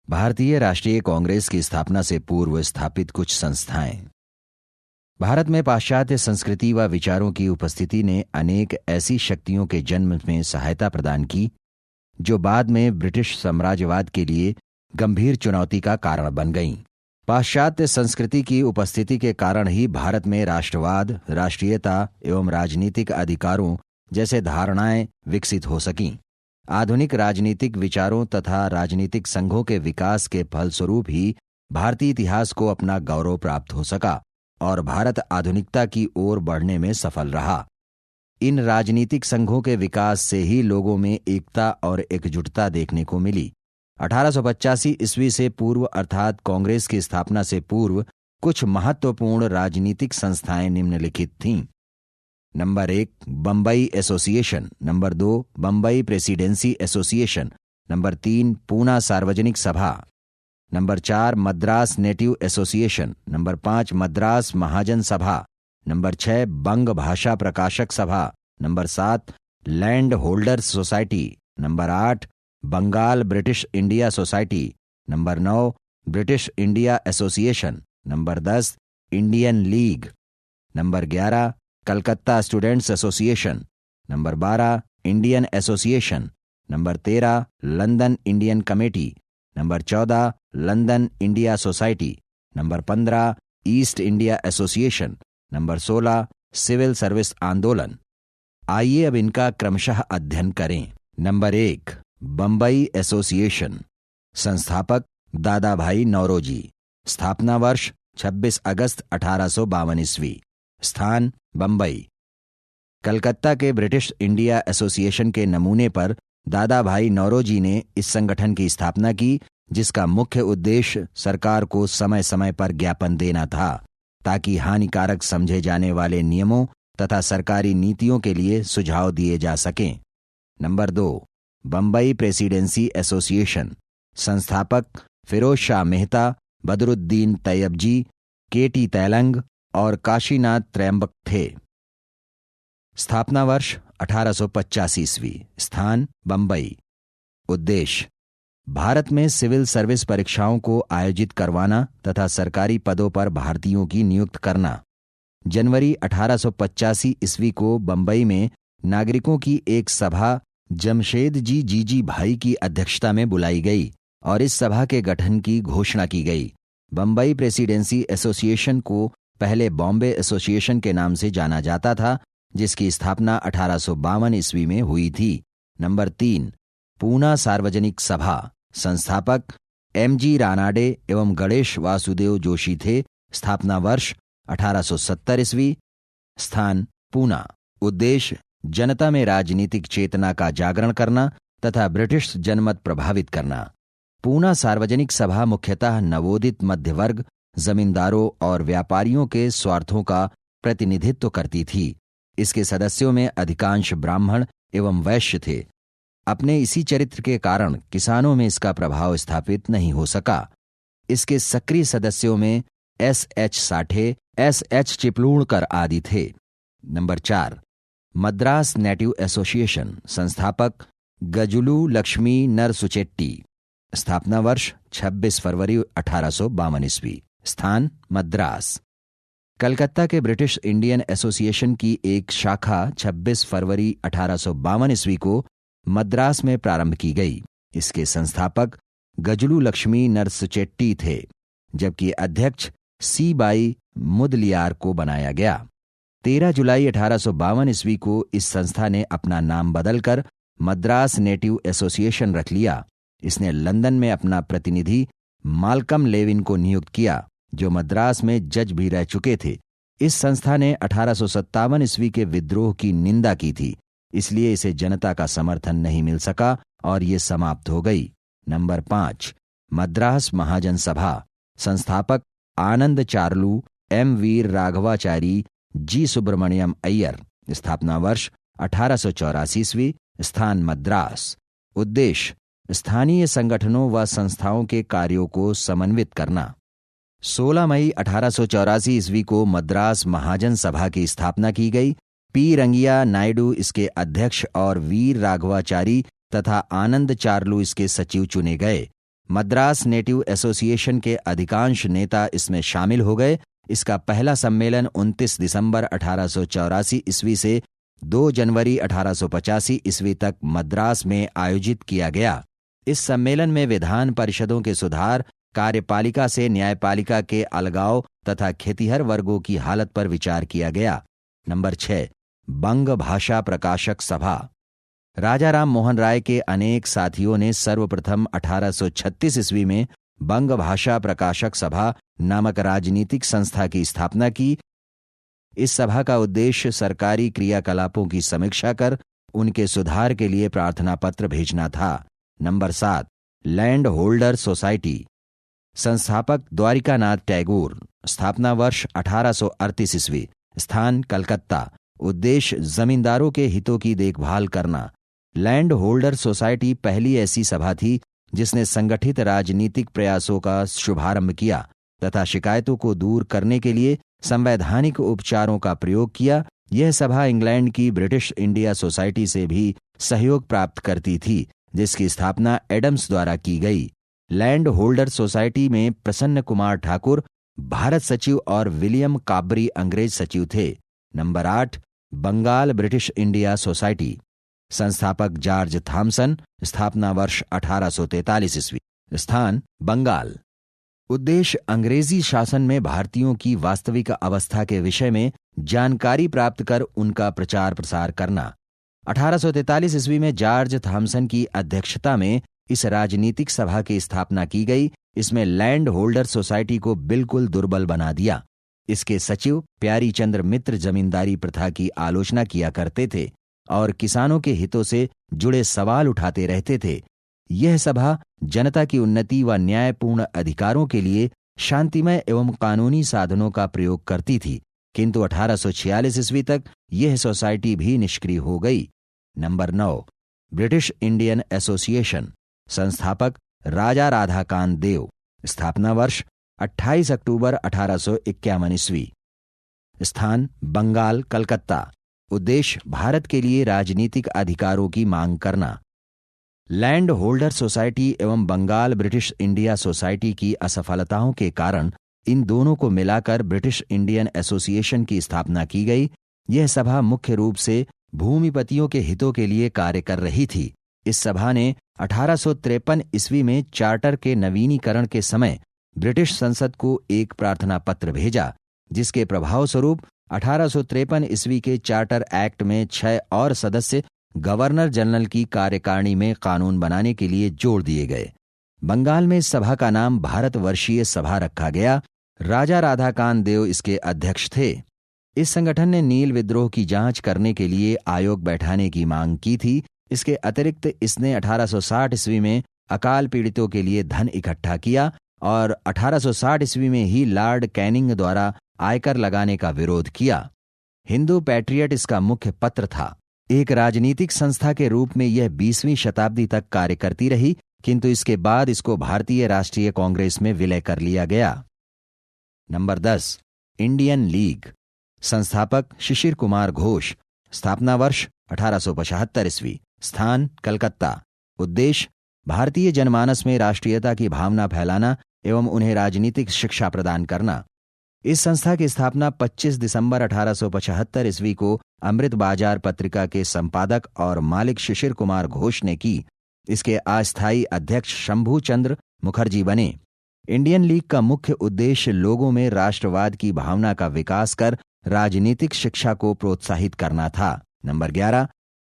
भारतीय राष्ट्रीय कांग्रेस की स्थापना से पूर्व स्थापित कुछ संस्थाएं। भारत में पाश्चात्य संस्कृति व विचारों की उपस्थिति ने अनेक ऐसी शक्तियों के जन्म में सहायता प्रदान की जो बाद में ब्रिटिश साम्राज्यवाद के लिए गंभीर चुनौती का कारण बन गईं। पाश्चात्य संस्कृति की उपस्थिति के कारण ही भारत में राष्ट्रवाद, राष्ट्रीयता एवं राजनीतिक अधिकारों जैसे धारणाएं विकसित हो सकीं। आधुनिक राजनीतिक विचारों तथा राजनीतिक संघों के विकास के फलस्वरूप ही भारतीय इतिहास को अपना गौरव प्राप्त हो सका और भारत आधुनिकता की ओर बढ़ने में सफल रहा। इन राजनीतिक संघों के विकास से ही लोगों में एकता और एकजुटता देखने को मिली। 1885 ईस्वी से पूर्व अर्थात कांग्रेस की स्थापना से पूर्व कुछ महत्वपूर्ण राजनीतिक संस्थाएं निम्नलिखित थीं। Number 1 Bombay association, number 2 Bombay presidency association, number 3 Poona Sarvajanik Sabha, number 4 Madras native association, number 5 Madras Mahajan Sabha, number 6 Banga Bhasha Prakashak Sabha, number 7 land holders society, number 8 Bengal British India society, number 9 British India association, number 10 Indian league, number 11 Calcutta students association, number 12 Indian association, number 13 London Indian committee, number 14 London India society, number 15 east India association, number 16 civil service आंदोलन। आइए अब इनका क्रमशः अध्ययन करें। Number 1 Bombay association. संस्थापक दादा भाई नौरोजी। स्थापना वर्ष 26 अगस्त 1852 ईस्वी। स्थान बंबई। कलकत्ता के ब्रिटिश इंडिया एसोसिएशन के नमूने पर दादा भाई नौरोजी ने इस संगठन की स्थापना की, जिसका मुख्य उद्देश्य सरकार को समय समय पर ज्ञापन देना था ताकि हानिकारक समझे जाने वाले नियमों तथा सरकारी नीतियों के लिए सुझाव दिए जा सकें। Number 2 Bombay presidency association. संस्थापक फिरोज शाह मेहता, बदरुद्दीन तैयबजी, केटी तैलंग और काशीनाथ त्रयंबक थे। स्थापना वर्ष 1885 ईस्वी। स्थान बंबई। उद्देश्य भारत में सिविल सर्विस परीक्षाओं को आयोजित करवाना तथा सरकारी पदों पर भारतीयों की नियुक्त करना। जनवरी 1885 ईस्वी को बंबई में नागरिकों की एक सभा जमशेद जी जीजी भाई की अध्यक्षता में बुलाई गई और इस सभा के गठन की घोषणा की गई। बंबई प्रेसिडेंसी एसोसिएशन को पहले बॉम्बे एसोसिएशन के नाम से जाना जाता था, जिसकी स्थापना 1852 ईस्वी में हुई थी। नंबर 3 पूना सार्वजनिक सभा। संस्थापक एमजी रानाडे एवं गणेश वासुदेव जोशी थे। स्थापना वर्ष 1870 ईस्वी। स्थान पूना। उद्देश्य जनता में राजनीतिक चेतना का जागरण करना तथा ब्रिटिश जनमत प्रभावित करना। पूना सार्वजनिक सभा मुख्यतः नवोदित मध्यवर्ग, जमींदारों और व्यापारियों के स्वार्थों का प्रतिनिधित्व करती थी। इसके सदस्यों में अधिकांश ब्राह्मण एवं वैश्य थे। अपने इसी चरित्र के कारण किसानों में इसका प्रभाव स्थापित नहीं हो सका। इसके सक्रिय सदस्यों में एस.एच. साठे, एस.एच. चिपलूणकर आदि थे। Number 4 Madras native association. संस्थापक गजुलू लक्ष्मी नरसुचेट्टी। स्थापना वर्ष 26 फरवरी 1852 ईस्वी। स्थान मद्रास। कलकत्ता के ब्रिटिश इंडियन एसोसिएशन की एक शाखा 26 फरवरी 1852 ईस्वी को मद्रास में प्रारंभ की गई। इसके संस्थापक गजुलू लक्ष्मी नरसुचेट्टी थे, जबकि अध्यक्ष सी बाई मुदलियार को बनाया गया। 13 जुलाई 1852 ईस्वी को इस संस्था ने अपना नाम बदलकर मद्रास नेटिव एसोसिएशन रख लिया। इसने लंदन में अपना प्रतिनिधि माल्कम लेविन को नियुक्त किया, जो मद्रास में जज भी रह चुके थे। इस संस्था ने 1857 ईस्वी के विद्रोह की निंदा की थी, इसलिए इसे जनता का समर्थन नहीं मिल सका और ये समाप्त हो गई। नंबर 5 मद्रास महाजन सभा। संस्थापक आनंद चार्लू, एम वीर राघवाचारी, जी सुब्रमण्यम अय्यर। स्थापना वर्ष 1884 ईस्वी। स्थान मद्रास। उद्देश्य स्थानीय संगठनों व संस्थाओं के कार्यों को समन्वित करना। 16 मई 1884 ईस्वी को मद्रास महाजन सभा की स्थापना की गई। पी रंगिया नायडू इसके अध्यक्ष और वीर राघवाचारी तथा आनंद चार्लू इसके सचिव चुने गए। मद्रास नेटिव एसोसिएशन के अधिकांश नेता इसमें शामिल हो गए। इसका पहला सम्मेलन 29 दिसंबर 1884 ईस्वी से 2 जनवरी 1885 ईस्वी तक मद्रास में आयोजित किया गया। इस सम्मेलन में विधान परिषदों के सुधार, कार्यपालिका से न्यायपालिका के अलगाव तथा खेतिहर वर्गों की हालत पर विचार किया गया। नंबर 6, बंग भाषा प्रकाशक सभा। राजा राम मोहन राय के अनेक साथियों ने सर्वप्रथम 1836 ईस्वी में बंग भाषा प्रकाशक सभा नामक राजनीतिक संस्था की स्थापना की। इस सभा का उद्देश्य सरकारी क्रियाकलापों की समीक्षा कर उनके सुधार के लिए प्रार्थना पत्र भेजना था। Number 7, land holder society. संस्थापक द्वारिकानाथ टैगोर। स्थापना वर्ष 1838 ईस्वी। स्थान कलकत्ता। उद्देश्य जमींदारों के हितों की देखभाल करना। लैंड होल्डर सोसाइटी पहली ऐसी सभा थी जिसने संगठित राजनीतिक प्रयासों का शुभारंभ किया तथा शिकायतों को दूर करने के लिए संवैधानिक उपचारों का प्रयोग किया। यह सभा इंग्लैंड की ब्रिटिश इंडिया सोसाइटी से भी सहयोग प्राप्त करती थी, जिसकी स्थापना एडम्स द्वारा की गई। लैंड होल्डर सोसाइटी में प्रसन्न कुमार ठाकुर भारत सचिव और विलियम काबरी अंग्रेज सचिव थे। Number 8, Bengal British India society. संस्थापक जॉर्ज थॉमसन। स्थापना वर्ष 1843 ईस्वी। स्थान बंगाल। उद्देश्य अंग्रेजी शासन में भारतीयों की वास्तविक अवस्था के विषय में जानकारी प्राप्त कर उनका प्रचार प्रसार करना। 1843 ईस्वी में जॉर्ज थॉमसन की अध्यक्षता में इस राजनीतिक सभा की स्थापना की गई। इसमें लैंड होल्डर सोसाइटी को बिल्कुल दुर्बल बना दिया। इसके सचिव प्यारी चंद्र मित्र जमींदारी प्रथा की आलोचना किया करते थे और किसानों के हितों से जुड़े सवाल उठाते रहते थे। यह सभा जनता की उन्नति व न्यायपूर्ण अधिकारों के लिए शांतिमय एवं कानूनी साधनों का प्रयोग करती थी, किंतु 1846 ईस्वी तक यह सोसाइटी भी निष्क्रिय हो गई। Number 9, British Indian association. संस्थापक राजा राधाकांत देव। स्थापना वर्ष 28 अक्टूबर 1851 ईस्वी। स्थान बंगाल कलकत्ता। उद्देश्य भारत के लिए राजनीतिक अधिकारों की मांग करना। लैंड होल्डर सोसाइटी एवं बंगाल ब्रिटिश इंडिया सोसाइटी की असफलताओं के कारण इन दोनों को मिलाकर ब्रिटिश इंडियन एसोसिएशन की स्थापना की गई। यह सभा मुख्य रूप से भूमिपतियों के हितों के लिए कार्य कर रही थी। इस सभा ने 1853 ईस्वी में चार्टर के नवीनीकरण के समय ब्रिटिश संसद को एक प्रार्थना पत्र भेजा, जिसके प्रभाव स्वरूप 1853 ईस्वी के चार्टर एक्ट में 6 और सदस्य गवर्नर जनरल की कार्यकारिणी में कानून बनाने के लिए जोड़ दिए गए। बंगाल में इस सभा का नाम भारतवर्षीय सभा रखा गया। राजा राधाकांत देव इसके अध्यक्ष थे। इस संगठन ने नील विद्रोह की जांच करने के लिए आयोग बैठाने की मांग की थी। इसके अतिरिक्त इसने 1860 ईस्वी में अकाल पीड़ितों के लिए धन इकट्ठा किया और 1860 ईस्वी में ही लॉर्ड कैनिंग द्वारा आयकर लगाने का विरोध किया। हिंदू पैट्रियट इसका मुख्य पत्र था। एक राजनीतिक संस्था के रूप में यह 20वीं शताब्दी तक कार्य करती रही, किंतु इसके बाद इसको भारतीय राष्ट्रीय कांग्रेस में विलय कर लिया गया। Number 10, Indian league. संस्थापक शिशिर कुमार घोष। स्थापना वर्ष 1875 ईस्वी। स्थान कलकत्ता। उद्देश्य भारतीय जनमानस में राष्ट्रीयता की भावना फैलाना एवं उन्हें राजनीतिक शिक्षा प्रदान करना। इस संस्था की स्थापना 25 दिसंबर 1875 ईस्वी को अमृत बाजार पत्रिका के संपादक और मालिक शिशिर कुमार घोष ने की। इसके अस्थायी अध्यक्ष शंभू चंद्र मुखर्जी बने। इंडियन लीग का मुख्य उद्देश्य लोगों में राष्ट्रवाद की भावना का विकास कर राजनीतिक शिक्षा को प्रोत्साहित करना था। Number 11,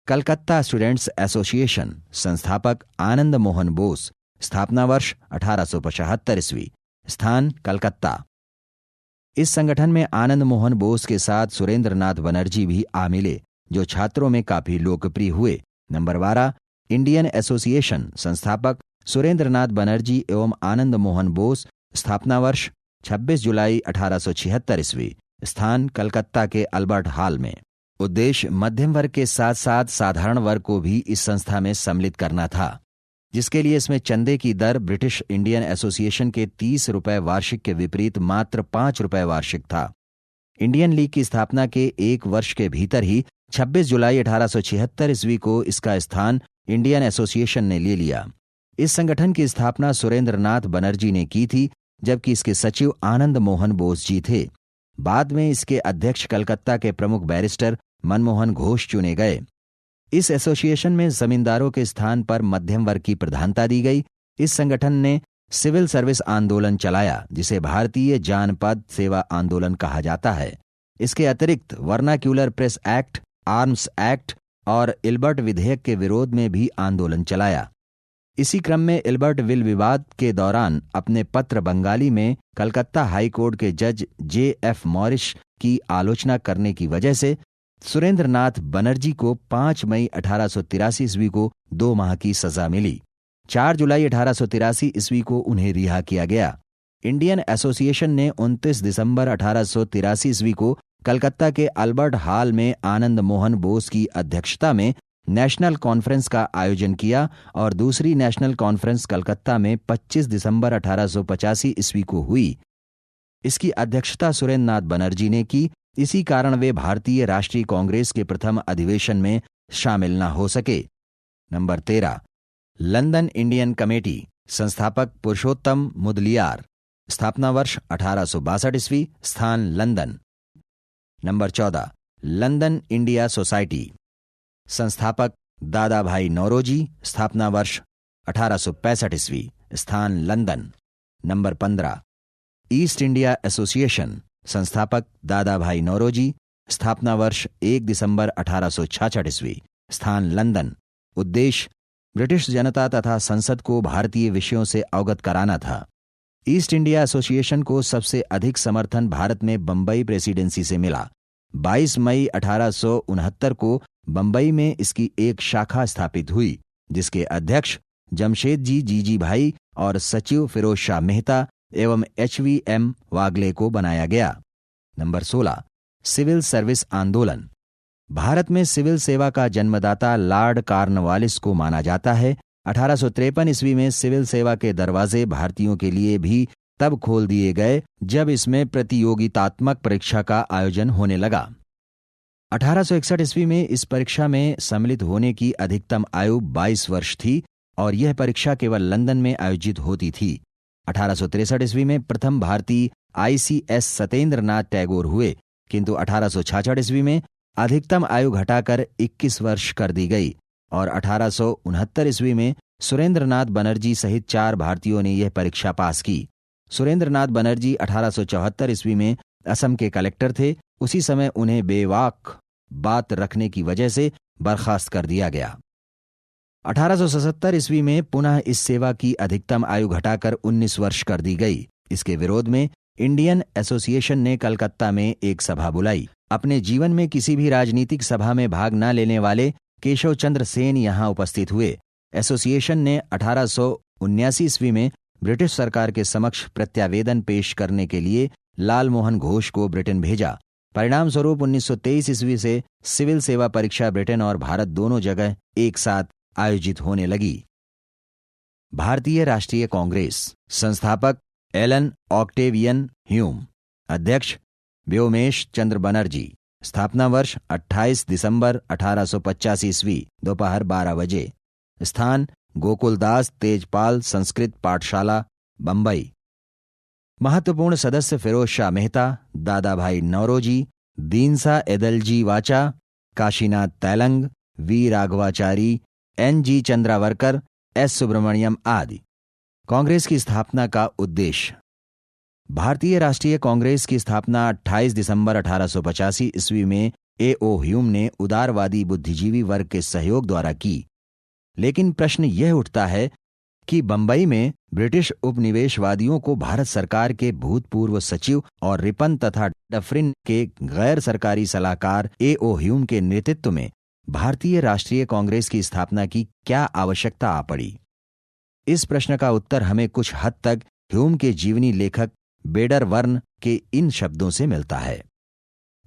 Calcutta students association. संस्थापक आनंद मोहन बोस। स्थापना वर्ष 1875 ईस्वी। स्थान कलकत्ता। इस संगठन में आनंद मोहन बोस के साथ सुरेंद्र नाथ बनर्जी भी आ मिले, जो छात्रों में काफी लोकप्रिय हुए। Number 12, Indian association. संस्थापक सुरेंद्र नाथ बनर्जी एवं आनंद मोहन बोस। स्थापना वर्ष 26 जुलाई 1876 ईस्वी। स्थान कलकत्ता के अल्बर्ट हॉल में। उद्देश्य मध्यम वर्ग के साथ साथ साधारण वर्ग को भी इस संस्था में सम्मिलित करना था, जिसके लिए इसमें चंदे की दर ब्रिटिश इंडियन एसोसिएशन के 30 रुपये वार्षिक के विपरीत मात्र 5 रुपये वार्षिक था। इंडियन लीग की स्थापना के 1 वर्ष के भीतर ही 26 जुलाई 1876 ईस्वी को इसका स्थान इंडियन एसोसिएशन ने ले लिया। इस संगठन की स्थापना सुरेंद्रनाथ बनर्जी ने की थी, जबकि इसके सचिव आनंद मोहन बोस जी थे। बाद में इसके अध्यक्ष कलकत्ता के प्रमुख बैरिस्टर मनमोहन घोष चुने गए। इस एसोसिएशन में जमींदारों के स्थान पर मध्यम वर्ग की प्रधानता दी गई। इस संगठन ने सिविल सर्विस आंदोलन चलाया, जिसे भारतीय जानपद सेवा आंदोलन कहा जाता है। इसके अतिरिक्त vernacular press act, arms act और इल्बर्ट विधेयक के विरोध में भी आंदोलन चलाया। इसी क्रम में इल्बर्ट विल विवाद के दौरान अपने पत्र बंगाली में कलकत्ता हाई कोर्ट के जज J.F. मॉरिस की आलोचना करने की वजह से सुरेंद्रनाथ बनर्जी को 5 मई 1883 ईस्वी को 2 माह की सजा मिली। 4 जुलाई 1883 ईस्वी को उन्हें रिहा किया गया। इंडियन एसोसिएशन ने 29 दिसंबर 1883 ईस्वी को कलकत्ता के अल्बर्ट हॉल में आनंद मोहन बोस की अध्यक्षता में नेशनल कॉन्फ्रेंस का आयोजन किया और दूसरी नेशनल कॉन्फ्रेंस कलकत्ता में 25 दिसंबर 1885 ईस्वी को हुई। इसकी अध्यक्षता सुरेंद्रनाथ बनर्जी ने की। इसी कारण वे भारतीय राष्ट्रीय कांग्रेस के प्रथम अधिवेशन में शामिल न हो सके। नंबर 13, लंदन इंडियन कमेटी, संस्थापक पुरुषोत्तम मुदलियार, स्थापना वर्ष 1862 ईस्वी, स्थान London. Number 14, London India society, संस्थापक दादा भाई नौरोजी, स्थापना वर्ष 1865 ईस्वी, स्थान London. Number 15, east India association, संस्थापक दादा भाई नौरोजी, स्थापना वर्ष 1 दिसंबर 1866 ईस्वी, स्थान लंदन। उद्देश्य ब्रिटिश जनता तथा संसद को भारतीय विषयों से अवगत कराना था। ईस्ट इंडिया एसोसिएशन को सबसे अधिक समर्थन भारत में बंबई प्रेसिडेंसी से मिला। 22 मई 1869 को बंबई में इसकी एक शाखा स्थापित हुई, जिसके अध्यक्ष जमशेदजी जीजी भाई और सचिव फिरोज शाह मेहता एवं HVM वागले को बनाया गया। नंबर 16, सिविल सर्विस आंदोलन। भारत में सिविल सेवा का जन्मदाता लॉर्ड कॉर्नवालिस को माना जाता है। 1853 ईस्वी में सिविल सेवा के दरवाजे भारतीयों के लिए भी तब खोल दिए गए जब इसमें प्रतियोगितात्मक परीक्षा का आयोजन होने लगा। 1861 ईस्वी में इस परीक्षा में सम्मिलित होने की अधिकतम आयु 22 वर्ष थी और यह परीक्षा केवल लंदन में आयोजित होती थी। 1863 ईस्वी में प्रथम भारतीय ICS सत्येंद्रनाथ टैगोर हुए, किंतु 1866 ईस्वी में अधिकतम आयु घटाकर 21 वर्ष कर दी गई और 1869 ईस्वी में सुरेंद्रनाथ बनर्जी सहित 4 भारतीयों ने यह परीक्षा पास की। सुरेंद्रनाथ बनर्जी 1874 ईस्वी में असम के कलेक्टर थे। उसी समय उन्हें बेवाक बात रखने की वजह से बर्खास्त कर दिया गया। 1877 ईस्वी में पुनः इस सेवा की अधिकतम आयु घटाकर 19 वर्ष कर दी गई। इसके विरोध में इंडियन एसोसिएशन ने कलकत्ता में एक सभा बुलाई। अपने जीवन में किसी भी राजनीतिक सभा में भाग न लेने वाले केशव चंद्र सेन यहां उपस्थित हुए। एसोसिएशन ने 1879 ईस्वी में ब्रिटिश सरकार के समक्ष प्रत्यावेदन पेश करने के लिए लाल मोहन घोष को ब्रिटेन भेजा। परिणाम स्वरूप 1923 ईस्वी से सिविल सेवा परीक्षा ब्रिटेन और भारत दोनों जगह एक साथ आयोजित होने लगी। भारतीय राष्ट्रीय कांग्रेस, संस्थापक एलन ऑक्टेवियन ह्यूम, अध्यक्ष व्योमेश चंद्र बनर्जी, स्थापना वर्ष 28 दिसंबर 1885 ईस्वी, दोपहर 12 बजे, स्थान गोकुलदास तेजपाल संस्कृत पाठशाला, बंबई। महत्वपूर्ण सदस्य फिरोज शाह मेहता, दादा भाई Naoroji, Dinshaw Edulji Wacha, Kashinath Telang, V Raghavachari, NG Chandavarkar, S Subramaniam आदि। कांग्रेस की स्थापना का उद्देश्य। भारतीय राष्ट्रीय कांग्रेस की स्थापना 28 दिसंबर 1885 ईस्वी में A.O. ह्यूम ने उदारवादी बुद्धिजीवी वर्ग के सहयोग द्वारा की। लेकिन प्रश्न यह उठता है कि बंबई में ब्रिटिश उपनिवेशवादियों को भारत सरकार के भूतपूर्व सचिव और रिपन तथा डफरिन के गैर सरकारी सलाहकार A.O. ह्यूम के नेतृत्व में भारतीय राष्ट्रीय कांग्रेस की स्थापना की क्या आवश्यकता आ पड़ी। इस प्रश्न का उत्तर हमें कुछ हद तक ह्यूम के जीवनी लेखक बेडर वर्न के इन शब्दों से मिलता है।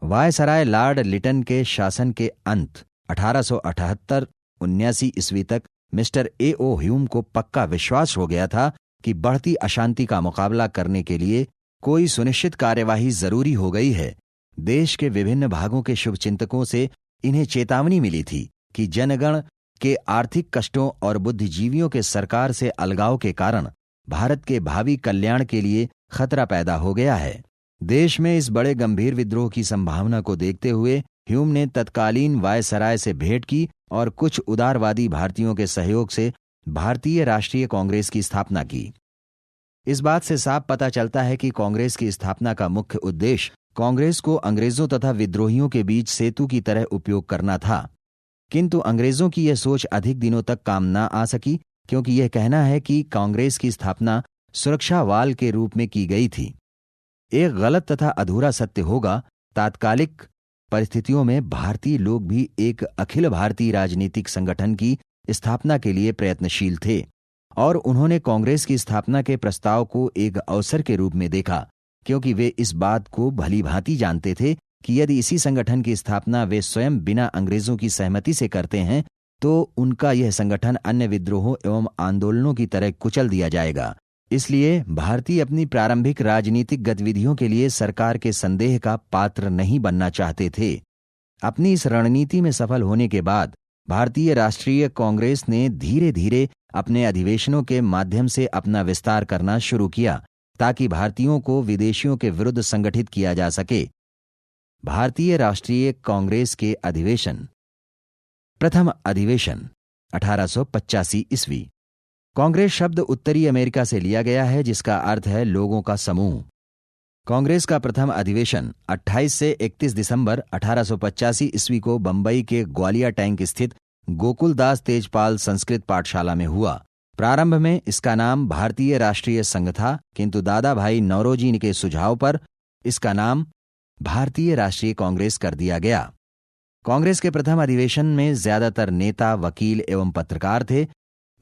वायसराय लॉर्ड लिटन के शासन के अंत 1878-79 ईस्वी तक मिस्टर A.O. ह्यूम को पक्का विश्वास हो गया था कि बढ़ती अशांति का मुकाबला करने के लिए कोई सुनिश्चित कार्यवाही जरूरी हो गई है। देश के विभिन्न भागों के शुभचिंतकों से इन्हें चेतावनी मिली थी कि जनगण के आर्थिक कष्टों और बुद्धिजीवियों के सरकार से अलगाव के कारण भारत के भावी कल्याण के लिए खतरा पैदा हो गया है। देश में इस बड़े गंभीर विद्रोह की संभावना को देखते हुए ह्यूम ने तत्कालीन वायसराय से भेंट की और कुछ उदारवादी भारतीयों के सहयोग से भारतीय राष्ट्रीय कांग्रेस की स्थापना की। इस बात से साफ पता चलता है कि कांग्रेस की स्थापना का मुख्य उद्देश्य कांग्रेस को अंग्रेजों तथा विद्रोहियों के बीच सेतु की तरह उपयोग करना था। किंतु अंग्रेजों की यह सोच अधिक दिनों तक काम न आ सकी, क्योंकि यह कहना है कि कांग्रेस की स्थापना सुरक्षा वाल के रूप में की गई थी। एक गलत तथा अधूरा सत्य होगा, तात्कालिक परिस्थितियों में भारतीय लोग भी एक अखिल भारतीय राजनीतिक संगठन की स्थापना के लिए प्रयत्नशील थे और उन्होंने कांग्रेस की स्थापना के प्रस्ताव को एक अवसर के रूप में देखा, क्योंकि वे इस बात को भलीभांति जानते थे कि यदि इसी संगठन की स्थापना वे स्वयं बिना अंग्रेजों की सहमति से करते हैं तो उनका यह संगठन अन्य विद्रोहों एवं आंदोलनों की तरह कुचल दिया जाएगा। इसलिए भारतीय अपनी प्रारंभिक राजनीतिक गतिविधियों के लिए सरकार के संदेह का पात्र नहीं बनना चाहते थे। अपनी इस रणनीति में सफल होने के बाद भारतीय राष्ट्रीय कांग्रेस ने धीरे धीरे अपने अधिवेशनों के माध्यम से अपना विस्तार करना शुरू किया ताकि भारतीयों को विदेशियों के विरुद्ध संगठित किया जा सके। भारतीय राष्ट्रीय कांग्रेस के अधिवेशन। प्रथम अधिवेशन 1885 ईस्वी। कांग्रेस शब्द उत्तरी अमेरिका से लिया गया है, जिसका अर्थ है लोगों का समूह। कांग्रेस का प्रथम अधिवेशन 28 से 31 दिसंबर 1885 ईस्वी को बंबई के ग्वालिया टैंक स्थित गोकुलदास तेजपाल संस्कृत पाठशाला में हुआ। प्रारंभ में इसका नाम भारतीय राष्ट्रीय संघ था, किंतु दादा भाई नौरोजी के सुझाव पर इसका नाम भारतीय राष्ट्रीय कांग्रेस कर दिया गया। कांग्रेस के प्रथम अधिवेशन में ज्यादातर नेता, वकील एवं पत्रकार थे।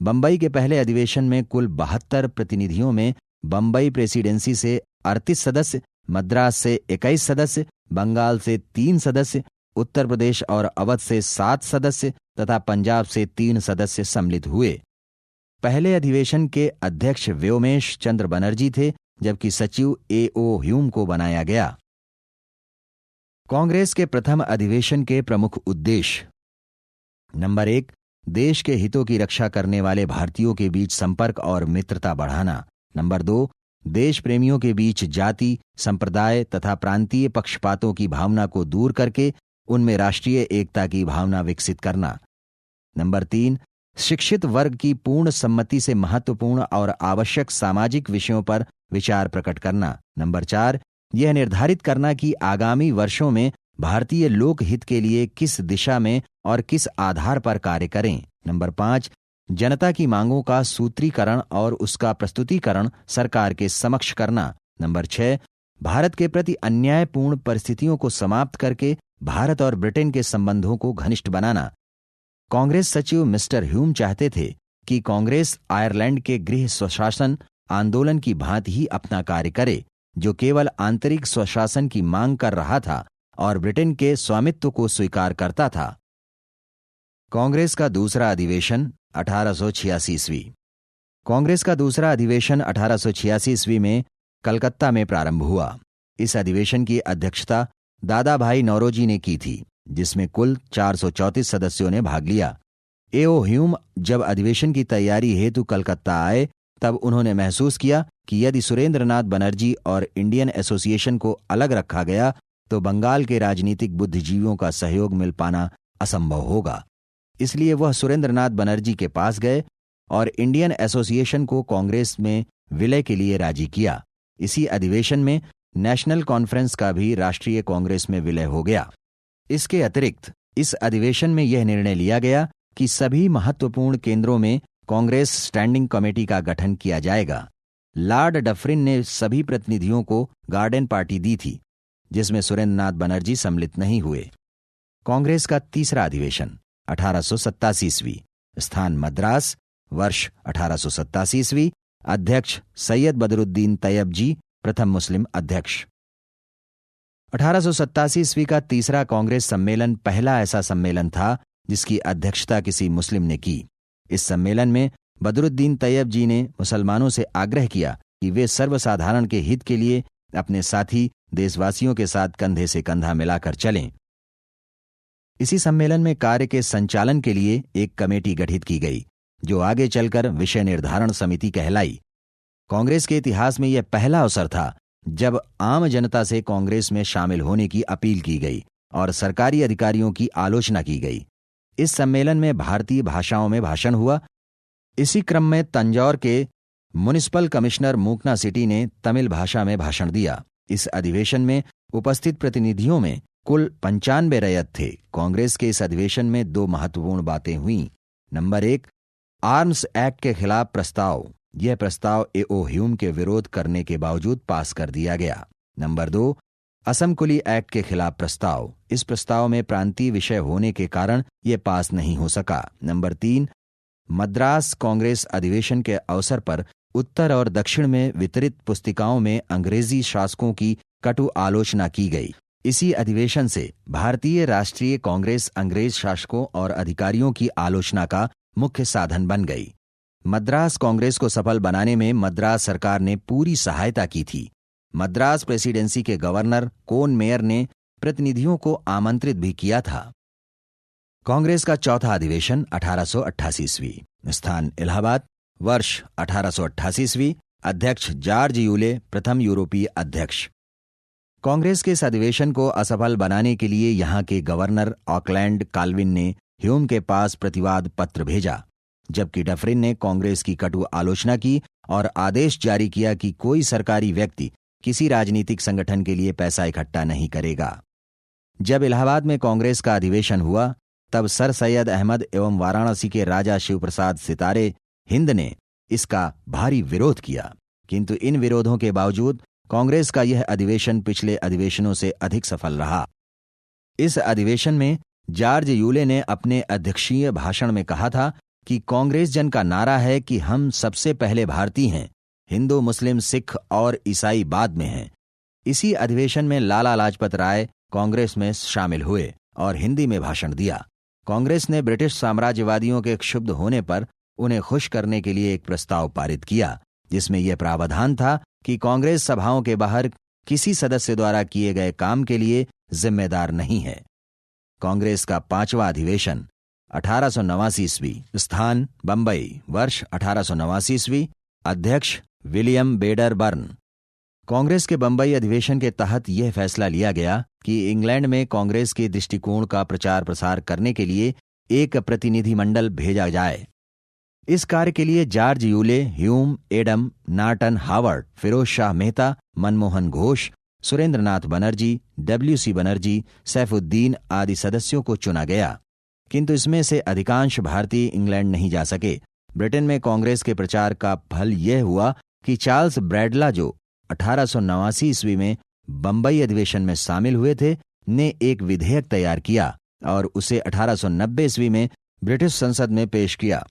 बंबई के पहले अधिवेशन में कुल 72 प्रतिनिधियों में बंबई प्रेसिडेंसी से 38 सदस्य, मद्रास से 21 सदस्य, बंगाल से 3 सदस्य, उत्तर प्रदेश और अवध से 7 सदस्य तथा पंजाब से 3 सदस्य सम्मिलित हुए। पहले अधिवेशन के अध्यक्ष व्योमेश चंद्र बनर्जी थे, जबकि सचिव A.O. ह्यूम को बनाया गया। कांग्रेस के प्रथम अधिवेशन के प्रमुख उद्देश्य: नंबर 1, देश के हितों की रक्षा करने वाले भारतीयों के बीच संपर्क और मित्रता बढ़ाना। नंबर 2, देश प्रेमियों के बीच जाति, संप्रदाय तथा प्रांतीय पक्षपातों की भावना को दूर करके उनमें राष्ट्रीय एकता की भावना विकसित करना। नंबर 3, शिक्षित वर्ग की पूर्ण सम्मति से महत्वपूर्ण और आवश्यक सामाजिक विषयों पर विचार प्रकट करना। नंबर 4, यह निर्धारित करना कि आगामी वर्षों में भारतीय लोक हित के लिए किस दिशा में और किस आधार पर कार्य करें। नंबर 5, जनता की मांगों का सूत्रीकरण और उसका प्रस्तुतिकरण सरकार के समक्ष करना। नंबर 6, भारत के प्रति अन्यायपूर्ण परिस्थितियों को समाप्त करके भारत और ब्रिटेन के संबंधों को घनिष्ठ बनाना। कांग्रेस सचिव मिस्टर ह्यूम चाहते थे कि कांग्रेस आयरलैंड के गृह स्वशासन आंदोलन की भांति ही अपना कार्य करे, जो केवल आंतरिक स्वशासन की मांग कर रहा था और ब्रिटेन के स्वामित्व को स्वीकार करता था। कांग्रेस का दूसरा अधिवेशन 1886 ईस्वी। कांग्रेस का दूसरा अधिवेशन 1886 ईस्वी में कलकत्ता में प्रारंभ हुआ। इस अधिवेशन की अध्यक्षता दादा भाई नौरोजी ने की थी, जिसमें कुल 434 सदस्यों ने भाग लिया। A.O. ह्यूम जब अधिवेशन की तैयारी हेतु कलकत्ता आए, तब उन्होंने महसूस किया कि यदि सुरेंद्रनाथ बनर्जी और इंडियन एसोसिएशन को अलग रखा गया तो बंगाल के राजनीतिक बुद्धिजीवियों का सहयोग मिल पाना असंभव होगा। इसलिए वह सुरेंद्रनाथ बनर्जी के पास गए और इंडियन एसोसिएशन को कांग्रेस में विलय के लिए राजी किया। इसी अधिवेशन में नेशनल कॉन्फ्रेंस का भी राष्ट्रीय कांग्रेस में विलय हो गया। इसके अतिरिक्त इस अधिवेशन में यह निर्णय लिया गया कि सभी महत्वपूर्ण केंद्रों में कांग्रेस स्टैंडिंग कमेटी का गठन किया जाएगा। लॉर्ड डफरिन ने सभी प्रतिनिधियों को गार्डन पार्टी दी थी, जिसमें सुरेंद्रनाथ बनर्जी सम्मिलित नहीं हुए। कांग्रेस का तीसरा अधिवेशन 1887 ईस्वी। स्थान मद्रास। वर्ष 1887 ईस्वी। अध्यक्ष सैयद बदरुद्दीन तैयब जी, प्रथम मुस्लिम अध्यक्ष। 1887 ईस्वी का तीसरा कांग्रेस सम्मेलन पहला ऐसा सम्मेलन था जिसकी अध्यक्षता किसी मुस्लिम ने की। इस सम्मेलन में बदरुद्दीन तैयब जी ने मुसलमानों से आग्रह किया कि वे सर्वसाधारण के हित के लिए अपने साथी देशवासियों के साथ कंधे से कंधा मिलाकर चलें। इसी सम्मेलन में कार्य के संचालन के लिए एक कमेटी गठित की गई, जो आगे चलकर विषय निर्धारण समिति कहलाई। कांग्रेस के इतिहास में यह पहला अवसर था जब आम जनता से कांग्रेस में शामिल होने की अपील की गई और सरकारी अधिकारियों की आलोचना की गई। इस सम्मेलन में भारतीय भाषाओं में भाषण हुआ। इसी क्रम में तंजौर के म्युनिसिपल कमिश्नर मूकना सिटी ने तमिल भाषा में भाषण दिया। इस अधिवेशन में उपस्थित प्रतिनिधियों में कुल 95 रैयत थे। कांग्रेस के इस अधिवेशन में 2 महत्वपूर्ण बातें हुईं। नंबर 1, आर्म्स एक्ट के खिलाफ प्रस्ताव। यह प्रस्ताव ए.ओ. ह्यूम के विरोध करने के बावजूद पास कर दिया गया। नंबर 2, असम कुली एक्ट के खिलाफ प्रस्ताव। इस प्रस्ताव में प्रांतीय विषय होने के कारण यह पास नहीं हो सका। नंबर 3, मद्रास कांग्रेस अधिवेशन के अवसर पर उत्तर और दक्षिण में वितरित पुस्तिकाओं में अंग्रेजी शासकों की कटु आलोचना की गई। इसी अधिवेशन से भारतीय राष्ट्रीय कांग्रेस अंग्रेज शासकों और अधिकारियों की आलोचना का मुख्य साधन बन गई। मद्रास कांग्रेस को सफल बनाने में मद्रास सरकार ने पूरी सहायता की थी। मद्रास प्रेसिडेंसी के गवर्नर कोन मेयर ने प्रतिनिधियों को आमंत्रित भी किया था। कांग्रेस का चौथा अधिवेशन 1888वीं। स्थान इलाहाबाद। वर्ष 1888वीं। अध्यक्ष जॉर्ज यूले, प्रथम यूरोपीय अध्यक्ष। कांग्रेस के इस अधिवेशन को असफल बनाने के लिए यहां के गवर्नर ऑकलैंड काल्विन ने ह्यूम के पास प्रतिवाद पत्र भेजा, जबकि डफरिन ने कांग्रेस की कटु आलोचना की और आदेश जारी किया कि कोई सरकारी व्यक्ति किसी राजनीतिक संगठन के लिए पैसा इकट्ठा नहीं करेगा। जब इलाहाबाद में कांग्रेस का अधिवेशन हुआ, तब सर सैयद अहमद एवं वाराणसी के राजा शिवप्रसाद सितारे हिंद ने इसका भारी विरोध किया, किंतु इन विरोधों के बावजूद कांग्रेस का यह अधिवेशन पिछले अधिवेशनों से अधिक सफल रहा। इस अधिवेशन में जॉर्ज यूले ने अपने अध्यक्षीय भाषण में कहा था कि कांग्रेस जन का नारा है कि हम सबसे पहले भारतीय हैं, हिंदू, मुस्लिम, सिख और ईसाई बाद में हैं। इसी अधिवेशन में लाला लाजपत राय कांग्रेस में शामिल हुए और हिंदी में भाषण दिया। कांग्रेस ने ब्रिटिश साम्राज्यवादियों के क्षुब्ध होने पर उन्हें खुश करने के लिए एक प्रस्ताव पारित किया, जिसमें यह प्रावधान था कि कांग्रेस सभाओं के बाहर किसी सदस्य द्वारा किए गए काम के लिए जिम्मेदार नहीं है। कांग्रेस का 5वां अधिवेशन 1889वीं। स्थान बंबई। वर्ष 1889वीं। अध्यक्ष विलियम बेडर बर्न। कांग्रेस के बंबई अधिवेशन के तहत यह फैसला लिया गया कि इंग्लैंड में कांग्रेस के दृष्टिकोण का प्रचार प्रसार करने के लिए एक प्रतिनिधिमंडल भेजा जाए। इस कार्य के लिए George Yule, Hume, Adam, Norton Howard, Firoz Shah Mehta, Manmohan Ghosh, Surendranath Banerjee, W C. Banerjee, Saifuddin आदि सदस्यों को चुना गया, किंतु इसमें से अधिकांश भारतीय इंग्लैंड नहीं जा सके। ब्रिटेन में कांग्रेस के प्रचार का फल यह हुआ कि चार्ल्स ब्रैडला, जो 1889 ईस्वी में बंबई अधिवेशन में शामिल हुए थे, ने एक विधेयक तैयार किया और उसे 1890 ईस्वी में ब्रिटिश संसद में पेश किया,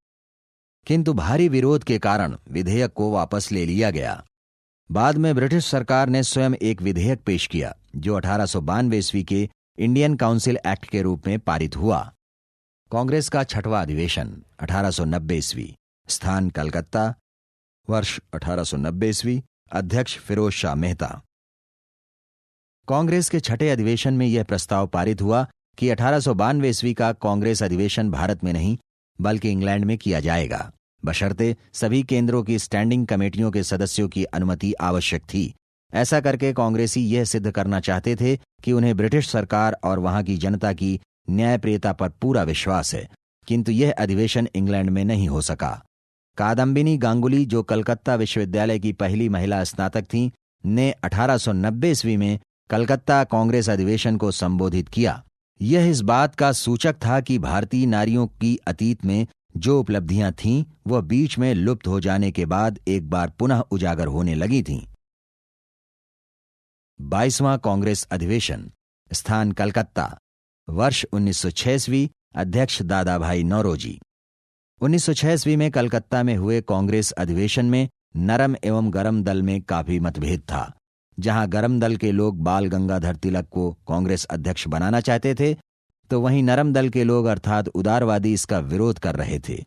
किंतु भारी विरोध के कारण विधेयक को वापस ले लिया गया। बाद में ब्रिटिश सरकार ने स्वयं एक विधेयक पेश किया, जो 1892 ईस्वी के इंडियन काउंसिल एक्ट के रूप में पारित हुआ। कांग्रेस का 6वां अधिवेशन 1890 ईस्वी। स्थान कलकत्ता। वर्ष 1890 ईस्वी। अध्यक्ष फिरोज शाह मेहता। कांग्रेस के 6ठे अधिवेशन में यह प्रस्ताव पारित हुआ कि 1892 ईस्वी का कांग्रेस अधिवेशन भारत में नहीं बल्कि इंग्लैंड में किया जाएगा, बशर्ते सभी केंद्रों की स्टैंडिंग कमेटियों के सदस्यों की अनुमति आवश्यक थी। ऐसा करके कांग्रेसी यह सिद्ध करना चाहते थे कि उन्हें ब्रिटिश सरकार और वहां की जनता की न्यायप्रियता पर पूरा विश्वास है, किंतु यह अधिवेशन इंग्लैंड में नहीं हो सका। कादम्बिनी गांगुली, जो कलकत्ता विश्वविद्यालय की पहली महिला स्नातक थीं, ने 1890 ईस्वी में कलकत्ता कांग्रेस अधिवेशन को संबोधित किया। यह इस बात का सूचक था कि भारतीय नारियों की अतीत में जो उपलब्धियां थीं, वह बीच में लुप्त हो जाने के बाद एक बार पुनः उजागर होने लगी थीं। 22वां कांग्रेस अधिवेशन। स्थान कलकत्ता। वर्ष 1906 ईस्वी। अध्यक्ष दादा भाई नौरोजी। 1906 ईस्वी में कलकत्ता में हुए कांग्रेस अधिवेशन में नरम एवं गरम दल में काफी मतभेद था। जहां गरम दल के लोग बाल गंगाधर तिलक को कांग्रेस अध्यक्ष बनाना चाहते थे, तो वहीं नरम दल के लोग अर्थात उदारवादी इसका विरोध कर रहे थे।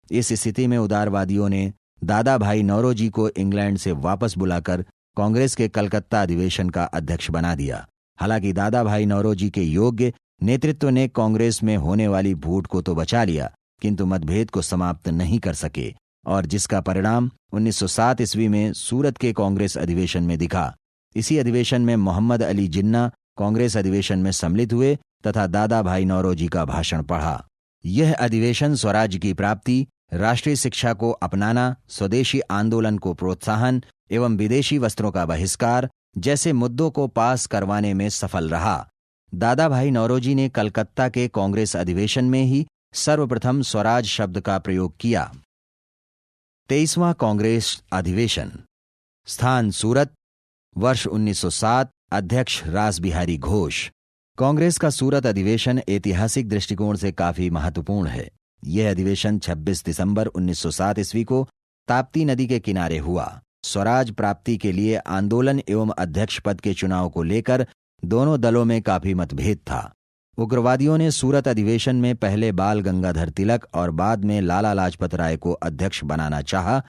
इस स्थिति में उदारवादियों ने दादा भाई नौरोजी को इंग्लैंड से वापस बुलाकर कांग्रेस के कलकत्ता अधिवेशन का अध्यक्ष बना दिया। हालांकि दादा भाई नौरोजी के योग्य, नेतृत्व ने कांग्रेस में होने वाली फूट को तो बचा लिया, किंतु मतभेद को समाप्त नहीं कर सके, और जिसका परिणाम 1907 ईस्वी में सूरत के कांग्रेस अधिवेशन में दिखा। इसी अधिवेशन में मोहम्मद अली जिन्ना कांग्रेस अधिवेशन में सम्मिलित हुए तथा दादा भाई नौरोजी का भाषण पढ़ा। यह अधिवेशन स्वराज्य की प्राप्ति, राष्ट्रीय शिक्षा को अपनाना, स्वदेशी आंदोलन को प्रोत्साहन एवं विदेशी वस्त्रों का बहिष्कार जैसे मुद्दों को पास करवाने में सफल रहा। दादा भाई नौरोजी ने कलकत्ता के कांग्रेस अधिवेशन में ही सर्वप्रथम स्वराज शब्द का प्रयोग किया। 23वां कांग्रेस अधिवेशन, स्थान सूरत, वर्ष 1907, अध्यक्ष रासबिहारी घोष। कांग्रेस का सूरत अधिवेशन ऐतिहासिक दृष्टिकोण से काफी महत्वपूर्ण है। यह अधिवेशन 26 दिसंबर 1907 ईस्वी को ताप्ती नदी के किनारे हुआ। स्वराज प्राप्ति के लिए आंदोलन एवं अध्यक्ष पद के चुनाव को लेकर दोनों दलों में काफी मतभेद था। उग्रवादियों ने सूरत अधिवेशन में पहले बाल गंगाधर तिलक और बाद में लाला लाजपत राय को अध्यक्ष बनाना चाहा,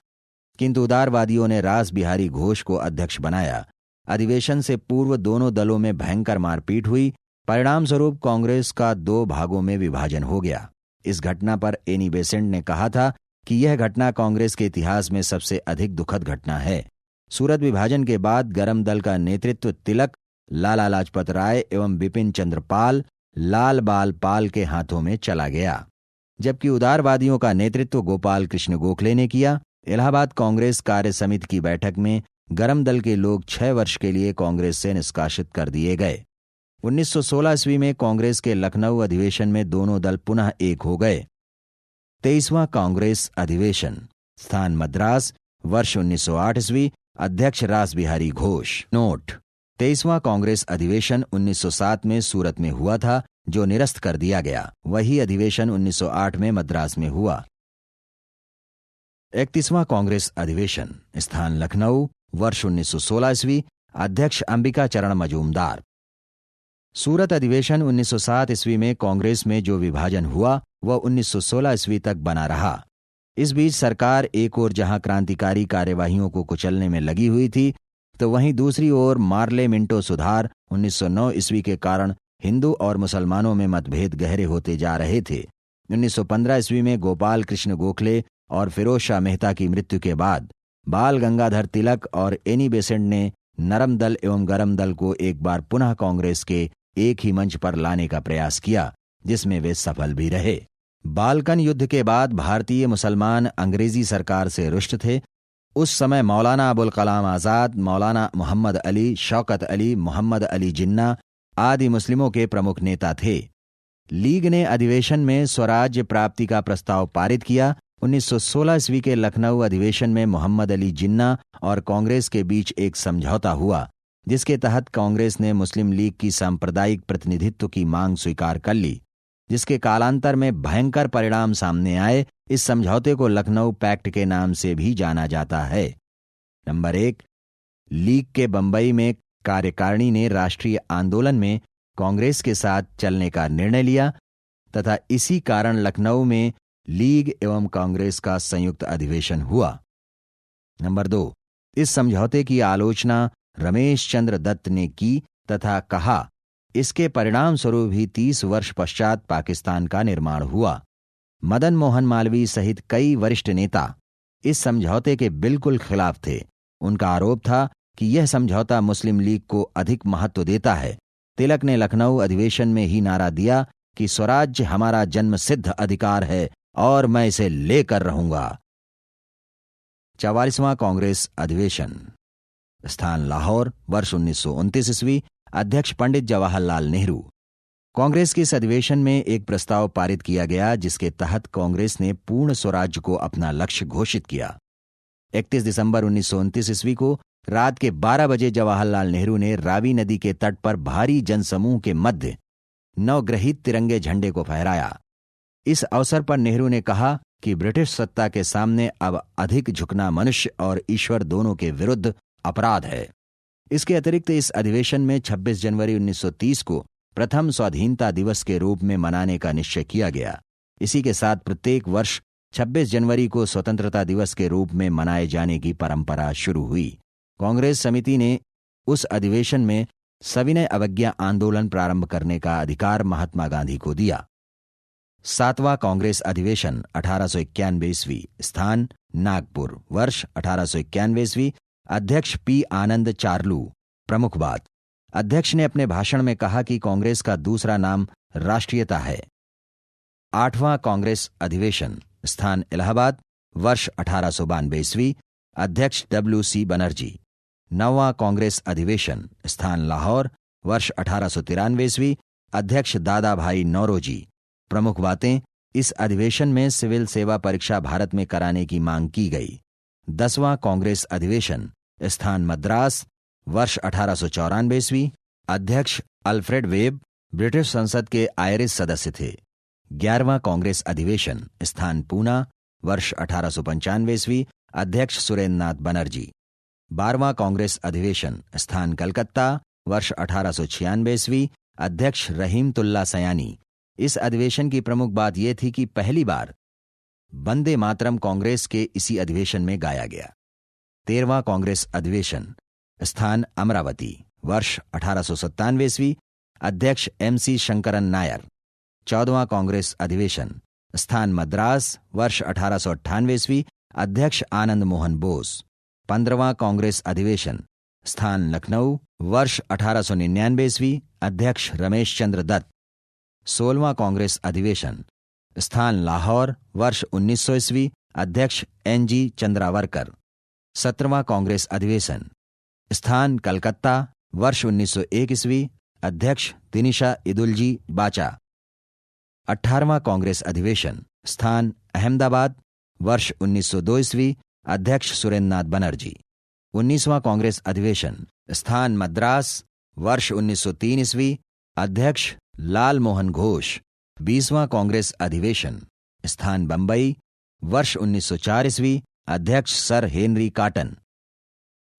किंतु उदारवादियों ने रासबिहारी घोष को अध्यक्ष बनाया। अधिवेशन से पूर्व दोनों दलों में भयंकर मारपीट हुई। परिणाम स्वरूप कांग्रेस का 2 भागों में विभाजन हो गया। इस घटना पर एनी बेसेंट ने कहा था कि यह घटना कांग्रेस के इतिहास में सबसे अधिक दुखद घटना है। सूरत विभाजन के बाद गरम दल का नेतृत्व तिलक, लाला लाजपत राय एवं बिपिन चंद्र पाल, लाल बाल पाल के हाथों में चला गया, जबकि उदारवादियों का नेतृत्व गोपाल कृष्ण गोखले ने किया। इलाहाबाद कांग्रेस कार्य समिति की बैठक में गरम दल के लोग 6 वर्ष के लिए कांग्रेस से निष्कासित कर दिए गए। 1916 ईस्वी में कांग्रेस के लखनऊ अधिवेशन में दोनों दल पुनः एक हो गए। 23वां कांग्रेस अधिवेशन, स्थान मद्रास, वर्ष 1908 ईस्वी, अध्यक्ष रासबिहारी घोष। नोट: 23वां कांग्रेस अधिवेशन 1907 में सूरत में हुआ था, जो निरस्त कर दिया गया। वही अधिवेशन 1908 में मद्रास में हुआ। 31वां कांग्रेस अधिवेशन, स्थान लखनऊ, वर्ष 1916 ईस्वी, अध्यक्ष अंबिका चरण मजूमदार। सूरत अधिवेशन 1907 ईस्वी में कांग्रेस में जो विभाजन हुआ वह 1916 ईस्वी तक बना रहा। इस बीच सरकार एक ओर जहां क्रांतिकारी कार्यवाहियों को कुचलने में लगी हुई थी, तो वहीं दूसरी ओर मार्ले मिंटो सुधार 1909 ईस्वी के कारण हिंदू और मुसलमानों में मतभेद गहरे होते जा रहे थे। 1915 ईस्वी में गोपाल कृष्ण गोखले और फिरोज शाह मेहता की मृत्यु के बाद बाल गंगाधर तिलक और एनी बेसेंट ने नरम दल एवं गरम दल को एक बार पुनः कांग्रेस के एक ही मंच पर लाने का प्रयास किया, जिसमें वे सफल भी रहे। बाल्कन युद्ध के बाद भारतीय मुसलमान अंग्रेजी सरकार से रुष्ट थे। उस समय मौलाना अबुल कलाम आजाद, मौलाना मोहम्मद अली, शौकत अली, मोहम्मद अली जिन्ना आदि मुस्लिमों के प्रमुख नेता थे। लीग ने अधिवेशन में स्वराज्य प्राप्ति का प्रस्ताव पारित किया। 1916 ईस्वी के लखनऊ अधिवेशन में मोहम्मद अली जिन्ना और कांग्रेस के बीच एक समझौता हुआ, जिसके तहत कांग्रेस ने मुस्लिम लीग की सांप्रदायिक प्रतिनिधित्व की मांग स्वीकार कर ली, जिसके कालांतर में भयंकर परिणाम सामने आए। इस समझौते को लखनऊ पैक्ट के नाम से भी जाना जाता है। नंबर 1, लीग के बंबई में कार्यकारिणी ने राष्ट्रीय आंदोलन में कांग्रेस के साथ चलने का निर्णय लिया तथा इसी कारण लखनऊ में लीग एवं कांग्रेस का संयुक्त अधिवेशन हुआ। नंबर 2, इस समझौते की आलोचना रमेश चंद्र दत्त ने की तथा कहा, इसके परिणाम स्वरूप ही 30 वर्ष पश्चात पाकिस्तान का निर्माण हुआ। मदन मोहन मालवीय सहित कई वरिष्ठ नेता इस समझौते के बिल्कुल खिलाफ थे। उनका आरोप था कि यह समझौता मुस्लिम लीग को अधिक महत्व देता है। तिलक ने लखनऊ अधिवेशन में ही नारा दिया कि स्वराज्य हमारा जन्मसिद्ध अधिकार है और मैं इसे लेकर रहूंगा। 44वां कांग्रेस अधिवेशन, स्थान लाहौर, वर्ष 1929 ईस्वी, अध्यक्ष पंडित जवाहरलाल नेहरू। कांग्रेस के इस अधिवेशन में एक प्रस्ताव पारित किया गया, जिसके तहत कांग्रेस ने पूर्ण स्वराज्य को अपना लक्ष्य घोषित किया। 31 दिसंबर 1929 ईस्वी को रात के 12 बजे जवाहरलाल नेहरू ने रावी नदी के तट पर भारी जनसमूह के मध्य नवग्रहित तिरंगे झंडे को फहराया। इस अवसर पर नेहरू ने कहा कि ब्रिटिश सत्ता के सामने अब अधिक झुकना मनुष्य और ईश्वर दोनों के विरुद्ध अपराध है। इसके अतिरिक्त इस अधिवेशन में 26 जनवरी 1930 को प्रथम स्वाधीनता दिवस के रूप में मनाने का निश्चय किया गया। इसी के साथ प्रत्येक वर्ष 26 जनवरी को स्वतंत्रता दिवस के रूप में मनाए जाने की परंपरा शुरू हुई। कांग्रेस समिति ने उस अधिवेशन में सविनय अवज्ञा आंदोलन प्रारंभ करने का अधिकार महात्मा गांधी को दिया। 7वां कांग्रेस अधिवेशन 1891 ईस्वी, स्थान नागपुर, वर्ष 1891 ईस्वी, अध्यक्ष पी आनंद चार्लू। प्रमुख बात, अध्यक्ष ने अपने भाषण में कहा कि कांग्रेस का दूसरा नाम राष्ट्रीयता है। 8वां कांग्रेस अधिवेशन, स्थान इलाहाबाद, वर्ष 1892 ईस्वी, अध्यक्ष WC बनर्जी। 9वां कांग्रेस अधिवेशन, स्थान लाहौर, वर्ष 1893 ईस्वी, अध्यक्ष दादा भाई नौरोजी। प्रमुख बातें, इस अधिवेशन में सिविल सेवा परीक्षा भारत में कराने की मांग की गई। 10वां कांग्रेस अधिवेशन, स्थान मद्रास, वर्ष 1894 ईस्वी, अध्यक्ष अल्फ्रेड वेब ब्रिटिश संसद के आयरिश सदस्य थे। 11वां कांग्रेस अधिवेशन, स्थान पूना, वर्ष 1895 ईस्वी, अध्यक्ष सुरेंद्र नाथ बनर्जी। 12वां कांग्रेस अधिवेशन, स्थान कलकत्ता, वर्ष 1896 ईस्वी, अध्यक्ष रहीमतुल्ला सयानी। इस अधिवेशन की प्रमुख बात यह थी कि पहली बार वंदे मातरम कांग्रेस के इसी अधिवेशन में गाया गया। 13वां कांग्रेस अधिवेशन, स्थान अमरावती, वर्ष 1897 ईस्वी, अध्यक्ष MC शंकरन नायर। 14वां कांग्रेस अधिवेशन, स्थान मद्रास, वर्ष 1898 ईस्वी, अध्यक्ष आनंद मोहन बोस। 15वां कांग्रेस अधिवेशन, स्थान लखनऊ, वर्ष 1899 ईस्वी, अध्यक्ष रमेश चंद्र दत्त। 16वां कांग्रेस अधिवेशन, स्थान लाहौर, वर्ष 1900 ईस्वी, अध्यक्ष NG चंद्रावरकर। 17वां कांग्रेस अधिवेशन, स्थान कलकत्ता, वर्ष 1901 ईस्वी, अध्यक्ष दिनिशा इदुलजी बाचा। 18वां कांग्रेस अधिवेशन, स्थान अहमदाबाद, वर्ष 1902 ईस्वी, अध्यक्ष सुरेंद्र नाथ बनर्जी। 19वां कांग्रेस अधिवेशन, स्थान मद्रास, वर्ष 1903 ईस्वी, अध्यक्ष लाल मोहन घोष। 20वां कांग्रेस अधिवेशन, स्थान बंबई, वर्ष 1904 ईस्वी, अध्यक्ष सर हेनरी काटन।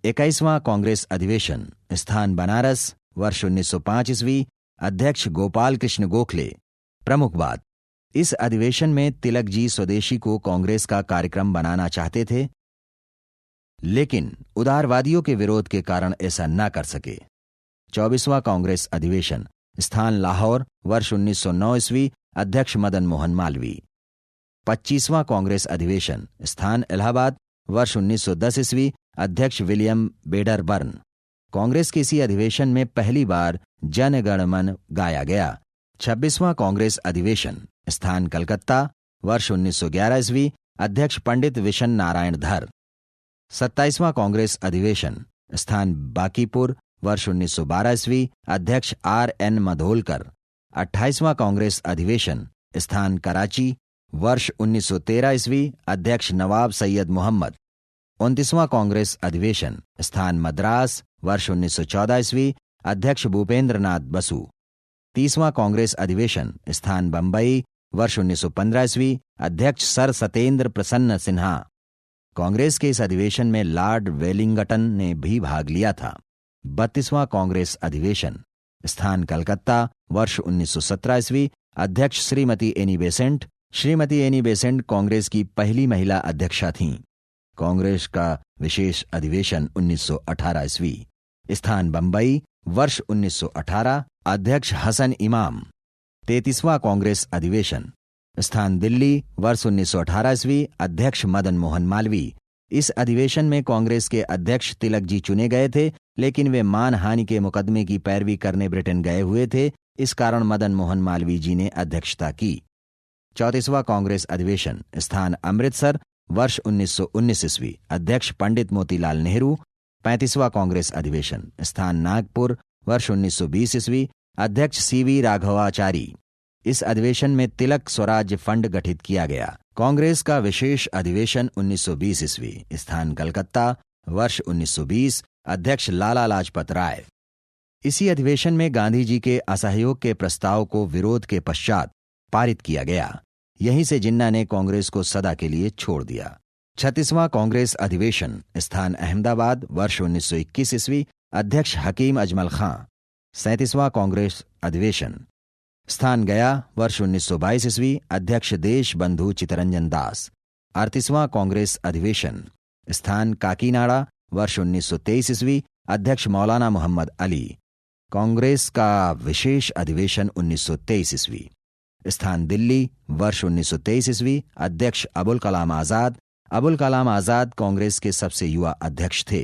21वां कांग्रेस अधिवेशन, स्थान बनारस, वर्ष 1905 ईस्वी, अध्यक्ष गोपाल कृष्ण गोखले। प्रमुख बात, इस अधिवेशन में तिलक जी स्वदेशी को कांग्रेस का कार्यक्रम बनाना चाहते थे, लेकिन उदारवादियों के विरोध के कारण ऐसा न कर सके। 24वां कांग्रेस अधिवेशन, स्थान लाहौर, वर्ष 1909 ईस्वी, अध्यक्ष मदन मोहन मालवीय। 25वां कांग्रेस अधिवेशन, स्थान इलाहाबाद, वर्ष 1910 ईस्वी, अध्यक्ष विलियम बेडर बर्न। कांग्रेस के इसी अधिवेशन में पहली बार जन गण मन गाया गया। 26वां कांग्रेस अधिवेशन, स्थान कलकत्ता, वर्ष 1911 ईस्वी, अध्यक्ष पंडित विशन नारायण धर। 27वां कांग्रेस अधिवेशन, स्थान बांकीपुर, वर्ष 1912 ईस्वी, अध्यक्ष RN मधोलकर। 28वां कांग्रेस अधिवेशन, स्थान कराची, वर्ष 1913 ईस्वी, अध्यक्ष नवाब सैयद मोहम्मद। 29वां कांग्रेस अधिवेशन, स्थान मद्रास, वर्ष 1914 ईस्वी, अध्यक्ष भूपेंद्र नाथ बसु। 30वां कांग्रेस अधिवेशन, स्थान बंबई, वर्ष 1915 ईस्वी, अध्यक्ष सर सत्येंद्र प्रसन्न सिन्हा। कांग्रेस के इस अधिवेशन में लॉर्ड वेलिंगटन ने भी भाग लिया था। 32वां कांग्रेस अधिवेशन, स्थान कलकत्ता, वर्ष 1917 ईस्वी, अध्यक्ष Shrimati Annie Besant. Shrimati Annie Besant Congress की पहली महिला अध्यक्षा थीं। कांग्रेस का विशेष अधिवेशन 1918 ईस्वी, स्थान बंबई, वर्ष 1918, अध्यक्ष हसन इमाम। 33वां कांग्रेस अधिवेशन, स्थान दिल्ली, वर्ष 1918 ईस्वी, अध्यक्ष मदन मोहन मालवीय। इस अधिवेशन में कांग्रेस के अध्यक्ष तिलक जी चुने गए थे, लेकिन वे मानहानि के मुकदमे की पैरवी करने ब्रिटेन गए हुए थे। इस कारण मदन मोहन मालवीय जी ने अध्यक्षता की। 34वां कांग्रेस अधिवेशन, स्थान अमृतसर, वर्ष 1919 ईस्वी, अध्यक्ष पंडित मोतीलाल नेहरू। 35वां कांग्रेस अधिवेशन, स्थान नागपुर, वर्ष 1920 ईस्वी, अध्यक्ष CV राघवाचारी। इस अधिवेशन में तिलक स्वराज्य फंड गठित किया गया। कांग्रेस का विशेष अधिवेशन 1920 ईस्वी, स्थान कलकत्ता, वर्ष 1920, अध्यक्ष लाला लाजपत राय। इसी अधिवेशन में गांधी जी के असहयोग के प्रस्ताव को विरोध के पश्चात पारित किया गया। यहीं से जिन्ना ने कांग्रेस को सदा के लिए छोड़ दिया। 36वां कांग्रेस अधिवेशन, स्थान अहमदाबाद, वर्ष 1921 ईस्वी, अध्यक्ष हकीम अजमल खां। 37वां कांग्रेस अधिवेशन, स्थान गया, वर्ष 1922 ईस्वी, अध्यक्ष देश बंधु चितरंजन दास। 38वां कांग्रेस अधिवेशन, स्थान काकीनाडा, वर्ष 1923 ईस्वी, अध्यक्ष मौलाना मोहम्मद अली। कांग्रेस का विशेष अधिवेशन 1923 ईस्वी। स्थान दिल्ली, वर्ष 1923 ईस्वी। अध्यक्ष अबुल कलाम आजाद। अबुल कलाम आजाद कांग्रेस के सबसे युवा अध्यक्ष थे।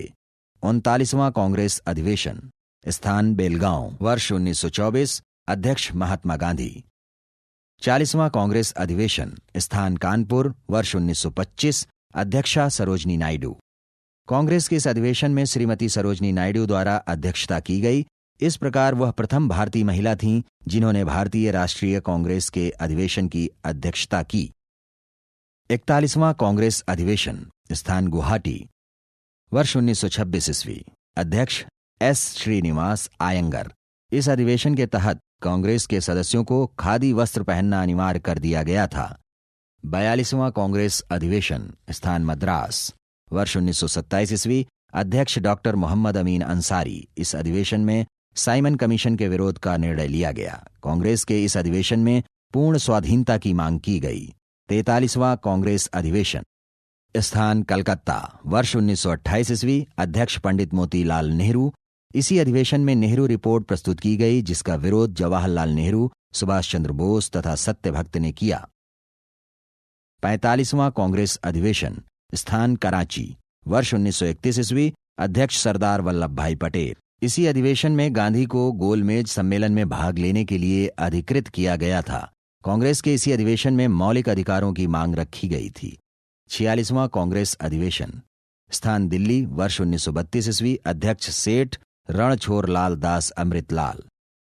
39वां कांग्रेस अधिवेशन। स्थान बेलगांव, वर्ष 1924। अध्यक्ष महात्मा गांधी। 40वां कांग्रेस अधिवेशन। स्थान कानपुर, वर्ष 1925। अध्यक्षा सरोजनी नायडू। कांग्रेस के इस अधिवेशन में श्रीमती सरोजनी नायडू द्वारा अध्यक्षता की गई। इस प्रकार वह प्रथम भारतीय महिला थीं जिन्होंने भारतीय राष्ट्रीय कांग्रेस के अधिवेशन की अध्यक्षता की। 41वां कांग्रेस अधिवेशन। स्थान गुवाहाटी, वर्ष 1926 ईस्वी। अध्यक्ष एस श्रीनिवास आयंगर। इस अधिवेशन के तहत कांग्रेस के सदस्यों को खादी वस्त्र पहनना अनिवार्य कर दिया गया था। 42वां कांग्रेस अधिवेशन। स्थान मद्रास, वर्ष 1927 ईस्वी। अध्यक्ष डॉक्टर मोहम्मद अमीन अंसारी। इस अधिवेशन में साइमन कमीशन के विरोध का निर्णय लिया गया। कांग्रेस के इस अधिवेशन में पूर्ण स्वाधीनता की मांग की गई। 43वां कांग्रेस अधिवेशन। स्थान कलकत्ता, वर्ष 1928 ईस्वी। अध्यक्ष पंडित मोतीलाल नेहरू। इसी अधिवेशन में नेहरू रिपोर्ट प्रस्तुत की गई जिसका विरोध जवाहरलाल नेहरू, सुभाष चंद्र बोस तथा सत्यभक्त ने किया। 45वां कांग्रेस अधिवेशन। स्थान कराची, वर्ष 1931 ईस्वी। अध्यक्ष सरदार वल्लभ भाई पटेल। इसी अधिवेशन में गांधी को गोलमेज सम्मेलन में भाग लेने के लिए अधिकृत किया गया था। कांग्रेस के इसी अधिवेशन में मौलिक अधिकारों की मांग रखी गई थी। 46वां कांग्रेस अधिवेशन। स्थान दिल्ली, वर्ष 1932 ईस्वी। अध्यक्ष सेठ रणछोड़ लाल दास अमृतलाल।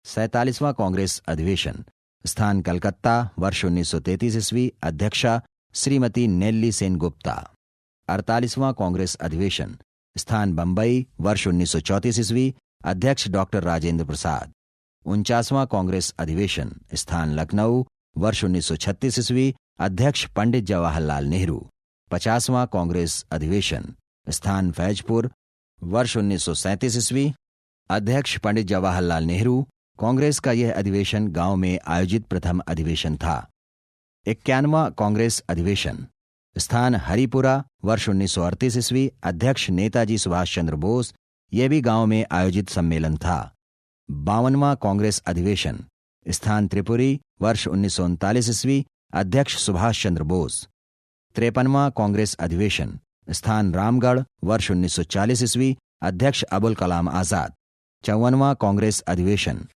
47वां कांग्रेस अधिवेशन। स्थान कलकत्ता, वर्ष 1933 ईस्वी। अध्यक्षा श्रीमती नेल्ली सेन गुप्ता। 48वां कांग्रेस अधिवेशन। स्थान बंबई, वर्ष 1934 ईस्वी। अध्यक्ष डॉक्टर राजेंद्र प्रसाद। 49वां कांग्रेस अधिवेशन। स्थान लखनऊ, वर्ष 1936 ईस्वी। अध्यक्ष पंडित जवाहरलाल नेहरू। 50वां कांग्रेस अधिवेशन। स्थान फैजपुर, वर्ष 1937 ईस्वी। अध्यक्ष पंडित जवाहरलाल नेहरू। कांग्रेस का यह अधिवेशन गांव में आयोजित प्रथम अधिवेशन था। 51वां कांग्रेस अधिवेशन। स्थान हरिपुरा, वर्ष 1938 ईस्वी। अध्यक्ष नेताजी सुभाष चंद्र बोस। यह भी गांव में आयोजित सम्मेलन था। 52वां कांग्रेस अधिवेशन। स्थान त्रिपुरी, वर्ष 1939 ईस्वी। अध्यक्ष सुभाष चंद्र बोस। 53वां कांग्रेस अधिवेशन। स्थान रामगढ़, वर्ष 1940 ईस्वी। अध्यक्ष अबुल कलाम आजाद। 54वां कांग्रेस अधिवेशन।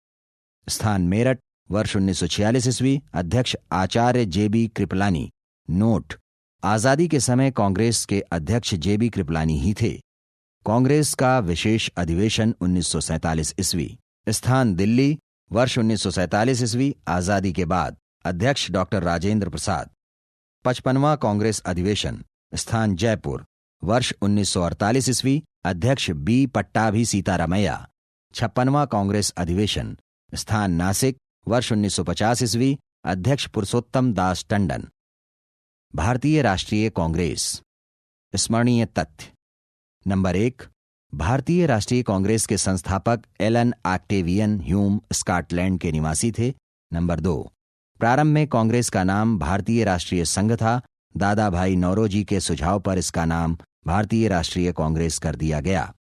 स्थान मेरठ, वर्ष 1946 ईस्वी। अध्यक्ष आचार्य जेबी कृपलानी। नोट: आजादी के समय कांग्रेस के अध्यक्ष जेबी कृपलानी ही थे। कांग्रेस का विशेष अधिवेशन 1947 ईस्वी। स्थान दिल्ली, वर्ष 1947 ईस्वी। आजादी के बाद अध्यक्ष डॉक्टर राजेंद्र प्रसाद। 55वां कांग्रेस अधिवेशन। स्थान जयपुर, वर्ष 1948 ईस्वी। अध्यक्ष बी पट्टाभी सीतारामैया। 56वां कांग्रेस अधिवेशन। स्थान नासिक, वर्ष 1950 ईस्वी। अध्यक्ष पुरुषोत्तम दास टंडन। भारतीय राष्ट्रीय कांग्रेस। स्मरणीय तथ्य। नंबर 1, भारतीय राष्ट्रीय कांग्रेस के संस्थापक एलन ऑक्टेवियन ह्यूम स्कॉटलैंड के निवासी थे। नंबर 2, प्रारंभ में कांग्रेस का नाम भारतीय राष्ट्रीय संघ था। दादा भाई नौरोजी के सुझाव पर इसका नाम भारतीय राष्ट्रीय कांग्रेस कर दिया गया।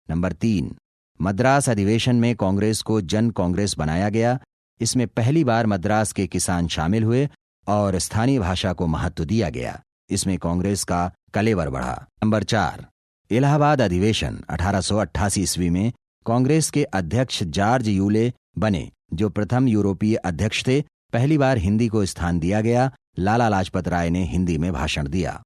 नंबर 3, मद्रास अधिवेशन में कांग्रेस को जन कांग्रेस बनाया गया। इसमें पहली बार मद्रास के किसान शामिल हुए और स्थानीय भाषा को महत्व दिया गया। इसमें कांग्रेस का कलेवर बढ़ा। नंबर 4, इलाहाबाद अधिवेशन 1888 ईस्वी में कांग्रेस के अध्यक्ष जॉर्ज यूले बने, जो प्रथम यूरोपीय अध्यक्ष थे। पहली बार हिंदी को स्थान दिया गया। लाला लाजपत राय ने हिंदी में भाषण दिया।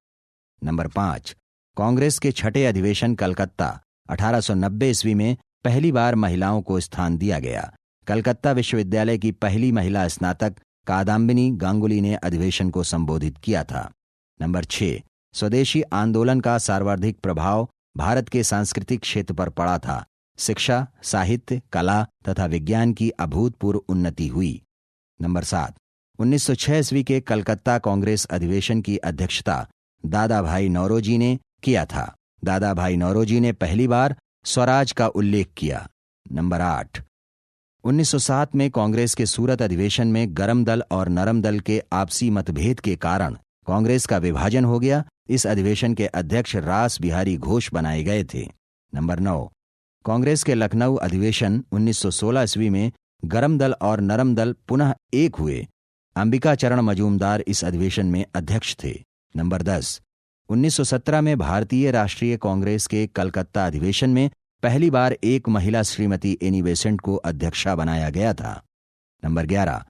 नंबर 5, कांग्रेस के छठे अधिवेशन कलकत्ता 1890 ईस्वी में पहली बार महिलाओं को स्थान दिया गया। कलकत्ता विश्वविद्यालय की पहली महिला स्नातक कादम्बिनी गांगुली ने अधिवेशन को संबोधित किया था। नंबर 6, स्वदेशी आंदोलन का सर्वाधिक प्रभाव भारत के सांस्कृतिक क्षेत्र पर पड़ा था। शिक्षा, साहित्य, कला तथा विज्ञान की अभूतपूर्व उन्नति हुई। नंबर 7, 1906 ईस्वी के कलकत्ता कांग्रेस अधिवेशन की अध्यक्षता दादा भाई नौरोजी ने किया था। दादा भाई नौरोजी ने पहली बार स्वराज का उल्लेख किया। नंबर 8, 1907 में कांग्रेस के सूरत अधिवेशन में गरम दल और नरम दल के आपसी मतभेद के कारण कांग्रेस का विभाजन हो गया। इस अधिवेशन के अध्यक्ष रास बिहारी घोष बनाए गए थे। नंबर 9, कांग्रेस के लखनऊ अधिवेशन 1916 ईस्वी में गरम दल और नरम दल पुनः एक हुए। अंबिका चरण मजूमदार इस अधिवेशन में अध्यक्ष थे। नंबर 10, 1917 में भारतीय राष्ट्रीय कांग्रेस के कलकत्ता अधिवेशन में पहली बार एक महिला श्रीमती एनी बेसेंट को अध्यक्षा बनाया गया था। नंबर 11,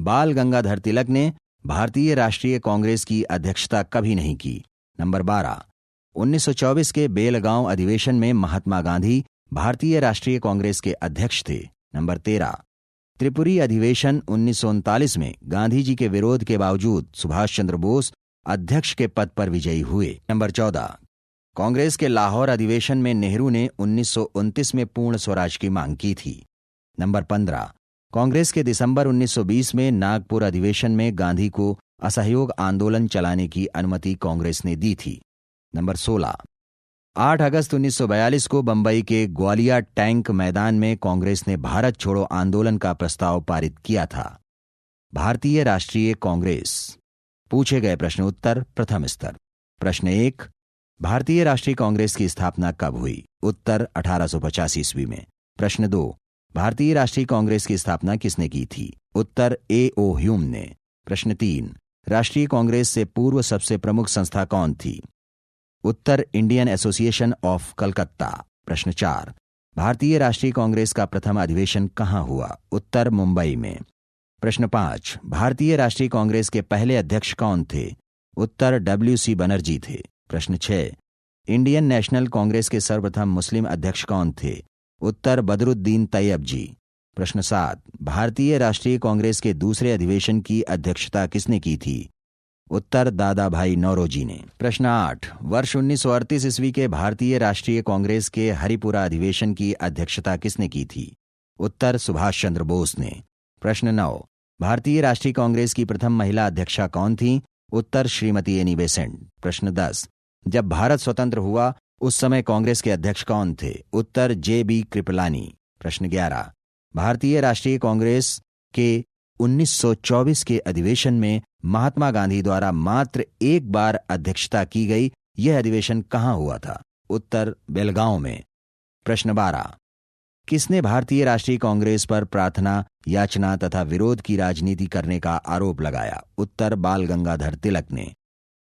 बाल गंगाधर तिलक ने भारतीय राष्ट्रीय कांग्रेस की अध्यक्षता कभी नहीं की। नंबर 12, 1924 के बेलगांव अधिवेशन में महात्मा गांधी भारतीय राष्ट्रीय कांग्रेस के अध्यक्ष थे। नंबर 13, त्रिपुरी अधिवेशन 1939 में गांधी जी के विरोध के बावजूद सुभाष चंद्र बोस अध्यक्ष के पद पर विजयी हुए। नंबर 14, कांग्रेस के लाहौर अधिवेशन में नेहरू ने 1929 में पूर्ण स्वराज की मांग की थी। नंबर 15, कांग्रेस के दिसंबर 1920 में नागपुर अधिवेशन में गांधी को असहयोग आंदोलन चलाने की अनुमति कांग्रेस ने दी थी। नंबर 16, 8 अगस्त 1942 को बंबई के ग्वालियर टैंक मैदान में कांग्रेस ने भारत छोड़ो आंदोलन का प्रस्ताव पारित किया था। भारतीय राष्ट्रीय कांग्रेस। पूछे गए प्रश्न उत्तर प्रथम स्तर। प्रश्न 1, भारतीय राष्ट्रीय कांग्रेस की स्थापना कब हुई? उत्तर 1885 ईस्वी में। प्रश्न 2, भारतीय राष्ट्रीय कांग्रेस की स्थापना किसने की थी? उत्तर A.O. ह्यूम ने। प्रश्न 3, राष्ट्रीय कांग्रेस से पूर्व सबसे प्रमुख संस्था कौन थी? उत्तर इंडियन एसोसिएशन ऑफ कलकत्ता। प्रश्न 4, भारतीय राष्ट्रीय कांग्रेस का प्रथम अधिवेशन कहाँ हुआ? उत्तर मुंबई में। प्रश्न 5, भारतीय राष्ट्रीय कांग्रेस के पहले अध्यक्ष कौन थे? उत्तर W.C. बनर्जी थे। प्रश्न 6, इंडियन नेशनल कांग्रेस के सर्वप्रथम मुस्लिम अध्यक्ष कौन थे? उत्तर बदरुद्दीन तैयब जी। प्रश्न 7, भारतीय राष्ट्रीय कांग्रेस के दूसरे अधिवेशन की अध्यक्षता किसने की थी? उत्तर दादा भाई नौरोजी ने। प्रश्न 8, वर्ष 1938 ईस्वी के भारतीय राष्ट्रीय कांग्रेस के हरिपुरा अधिवेशन की अध्यक्षता किसने की थी? उत्तर सुभाष चंद्र बोस ने। प्रश्न 9, भारतीय राष्ट्रीय कांग्रेस की प्रथम महिला अध्यक्षा कौन थी? उत्तर श्रीमती एनी बेसेंट। प्रश्न 10, जब भारत स्वतंत्र हुआ उस समय कांग्रेस के अध्यक्ष कौन थे? उत्तर J.B. कृपलानी। प्रश्न 11, भारतीय राष्ट्रीय कांग्रेस के 1924 के अधिवेशन में महात्मा गांधी द्वारा मात्र एक बार अध्यक्षता की गई। यह अधिवेशन कहाँ हुआ था? उत्तर बेलगांव में। प्रश्न 12, किसने भारतीय राष्ट्रीय कांग्रेस पर प्रार्थना, याचना तथा विरोध की राजनीति करने का आरोप लगाया? उत्तर बाल गंगाधर तिलक ने।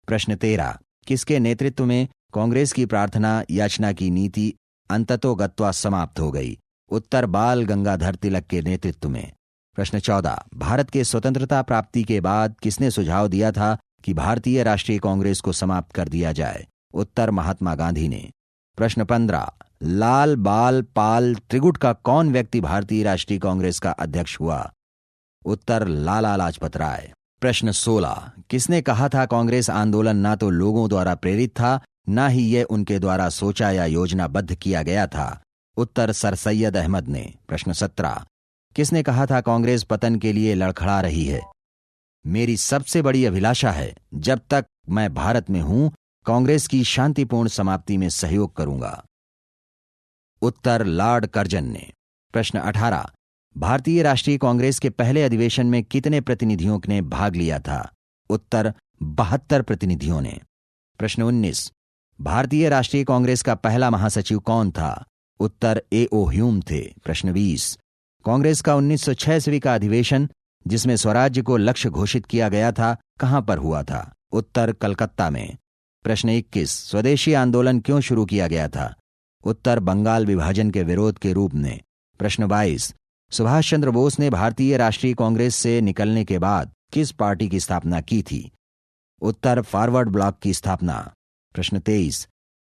प्रश्न 13, किसके नेतृत्व में कांग्रेस की प्रार्थना याचना की नीति अंततोगत्वा समाप्त हो गई? उत्तर बाल गंगाधर तिलक के नेतृत्व में। प्रश्न 14, भारत के स्वतंत्रता प्राप्ति के बाद किसने सुझाव दिया था कि भारतीय राष्ट्रीय कांग्रेस को समाप्त कर दिया जाए? उत्तर महात्मा गांधी ने। प्रश्न 15, लाल बाल पाल त्रिगुट का कौन व्यक्ति भारतीय राष्ट्रीय कांग्रेस का अध्यक्ष हुआ? उत्तर लाला लाजपत राय। प्रश्न 16, किसने कहा था कांग्रेस आंदोलन ना तो लोगों द्वारा प्रेरित था, ना ही यह उनके द्वारा सोचा या योजनाबद्ध किया गया था? उत्तर सर सैयद अहमद ने। प्रश्न 17, किसने कहा था कांग्रेस पतन के लिए लड़खड़ा रही है? मेरी सबसे बड़ी अभिलाषा है, जब तक मैं भारत में हूं, कांग्रेस की शांतिपूर्ण समाप्ति में सहयोग करूंगा। उत्तर लॉर्ड कर्जन ने। प्रश्न 18, भारतीय राष्ट्रीय कांग्रेस के पहले अधिवेशन में कितने प्रतिनिधियों ने भाग लिया था? उत्तर 72 प्रतिनिधियों ने। प्रश्न 19, भारतीय राष्ट्रीय कांग्रेस का पहला महासचिव कौन था? उत्तर A.O. ह्यूम थे। प्रश्न 20, कांग्रेस का 1906 ईस्वी का अधिवेशन जिसमें स्वराज्य को लक्ष्य घोषित किया गया था, कहां पर हुआ था? उत्तर कलकत्ता में। प्रश्न 21, स्वदेशी आंदोलन क्यों शुरू किया गया था? उत्तर बंगाल विभाजन के विरोध के रूप में। प्रश्न 22, सुभाष चंद्र बोस ने भारतीय राष्ट्रीय कांग्रेस से निकलने के बाद किस पार्टी की स्थापना की थी? उत्तर फॉरवर्ड ब्लॉक की स्थापना। प्रश्न 23,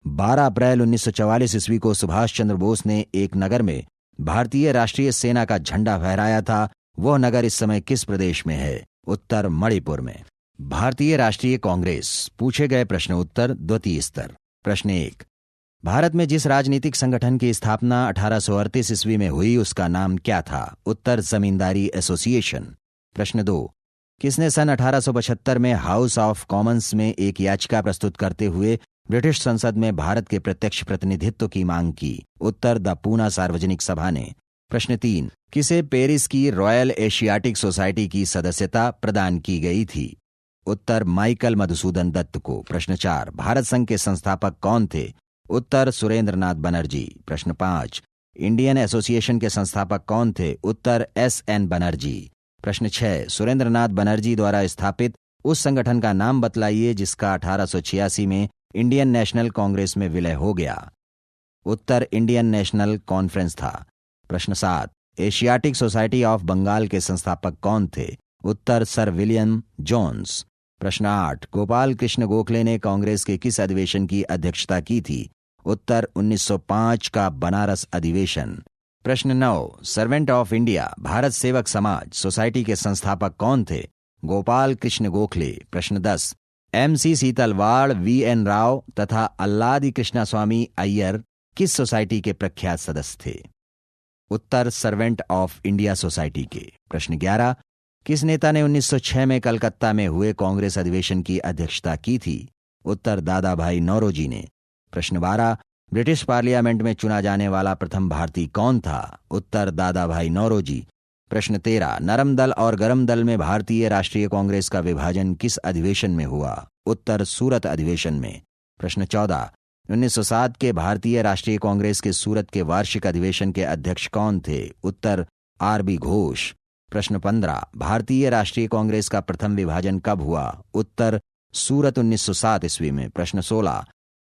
12 अप्रैल 1944 ईस्वी को सुभाष चंद्र बोस ने एक नगर में भारतीय राष्ट्रीय सेना का झंडा फहराया था। वह नगर इस समय किस प्रदेश में है? उत्तर मणिपुर में। भारतीय राष्ट्रीय कांग्रेस। पूछे गए प्रश्न उत्तर द्वितीय स्तर। प्रश्न 1, भारत में जिस राजनीतिक संगठन की स्थापना 1838 ईस्वी में हुई उसका नाम क्या था? उत्तर जमींदारी एसोसिएशन। प्रश्न 2, किसने सन 1875 में हाउस ऑफ कॉमन्स में एक याचिका प्रस्तुत करते हुए ब्रिटिश संसद में भारत के प्रत्यक्ष प्रतिनिधित्व की मांग की? उत्तर द पूना सार्वजनिक सभा ने। प्रश्न 3, किसे पेरिस की रॉयल एशियाटिक सोसाइटी की सदस्यता प्रदान की गई थी? उत्तर माइकल मधुसूदन दत्त को। प्रश्न 4, भारत संघ के संस्थापक कौन थे? उत्तर सुरेंद्रनाथ बनर्जी। प्रश्न 5, इंडियन एसोसिएशन के संस्थापक कौन थे? उत्तर S.N. बनर्जी। प्रश्न 6, सुरेंद्रनाथ बनर्जी द्वारा स्थापित उस संगठन का नाम बतलाइए जिसका 1886 में इंडियन नेशनल कांग्रेस में विलय हो गया। उत्तर इंडियन नेशनल कॉन्फ्रेंस था। प्रश्न 7, एशियाटिक सोसाइटी ऑफ बंगाल के संस्थापक कौन थे? उत्तर सर विलियम जोन्स। प्रश्न 8, गोपाल कृष्ण गोखले ने कांग्रेस के किस अधिवेशन की अध्यक्षता की थी? उत्तर 1905 का बनारस अधिवेशन। प्रश्न 9, सर्वेंट ऑफ इंडिया भारत सेवक समाज सोसाइटी के संस्थापक कौन थे? गोपाल कृष्ण गोखले। प्रश्न 10, M.C. सीतलवाड़, V.N. राव तथा अल्लादी कृष्णास्वामी अय्यर किस सोसाइटी के प्रख्यात सदस्य थे? उत्तर सर्वेंट ऑफ इंडिया सोसाइटी के। प्रश्न 11, किस नेता ने 1906 में कलकत्ता में हुए कांग्रेस अधिवेशन की अध्यक्षता की थी? उत्तर दादा भाई नौरोजी ने। प्रश्न 12, ब्रिटिश पार्लियामेंट में चुना जाने वाला प्रथम भारतीय कौन था? उत्तर दादा भाई नौरोजी। प्रश्न 13, नरम दल और गरम दल में भारतीय राष्ट्रीय कांग्रेस का विभाजन किस अधिवेशन में हुआ? उत्तर सूरत अधिवेशन में। प्रश्न 14, 1907 के भारतीय राष्ट्रीय कांग्रेस के सूरत के वार्षिक अधिवेशन के अध्यक्ष कौन थे? उत्तर R.B. घोष। प्रश्न 15, भारतीय राष्ट्रीय कांग्रेस का प्रथम विभाजन कब हुआ? उत्तर सूरत 1907 ईस्वी में। प्रश्न 16,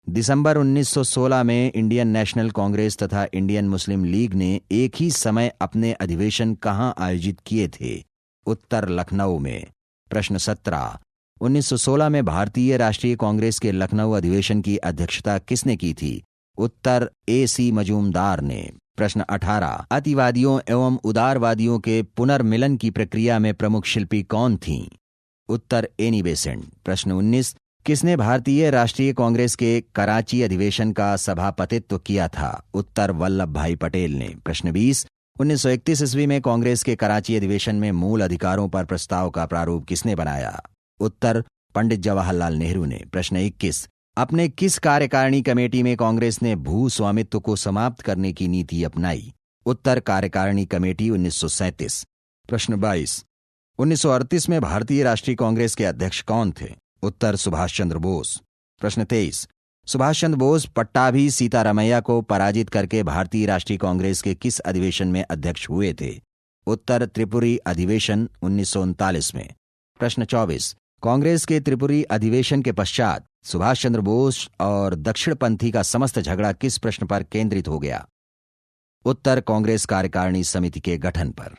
दिसंबर 1916 में इंडियन नेशनल कांग्रेस तथा इंडियन मुस्लिम लीग ने एक ही समय अपने अधिवेशन कहां आयोजित किए थे? उत्तर लखनऊ में। प्रश्न 17, 1916 में भारतीय राष्ट्रीय कांग्रेस के लखनऊ अधिवेशन की अध्यक्षता किसने की थी? उत्तर A.C. मजूमदार ने। प्रश्न 18, अतिवादियों एवं उदारवादियों के पुनर्मिलन की प्रक्रिया में प्रमुख शिल्पी कौन थीं? उत्तर एनी बेसेंट। प्रश्न 19, किसने भारतीय राष्ट्रीय कांग्रेस के कराची अधिवेशन का सभापतित्व किया था? उत्तर वल्लभ भाई पटेल ने। प्रश्न 20, 1931 ईस्वी में कांग्रेस के कराची अधिवेशन में मूल अधिकारों पर प्रस्ताव का प्रारूप किसने बनाया? उत्तर पंडित जवाहरलाल नेहरू ने। प्रश्न 21, अपने किस कार्यकारिणी कमेटी में कांग्रेस ने भू स्वामित्व को समाप्त करने की नीति अपनाई? उत्तर कार्यकारिणी कमेटी 1937। प्रश्न 22, 1938 में भारतीय राष्ट्रीय कांग्रेस के अध्यक्ष कौन थे? उत्तर सुभाष चंद्र बोस। प्रश्न 23, सुभाष चंद्र बोस पट्टाभी सीतारामैया को पराजित करके भारतीय राष्ट्रीय कांग्रेस के किस अधिवेशन में अध्यक्ष हुए थे? उत्तर त्रिपुरी अधिवेशन 1939 में। प्रश्न 24, कांग्रेस के त्रिपुरी अधिवेशन के पश्चात सुभाष चंद्र बोस और दक्षिणपंथी का समस्त झगड़ा किस प्रश्न पर केंद्रित हो गया? उत्तर कांग्रेस कार्यकारिणी समिति के गठन पर।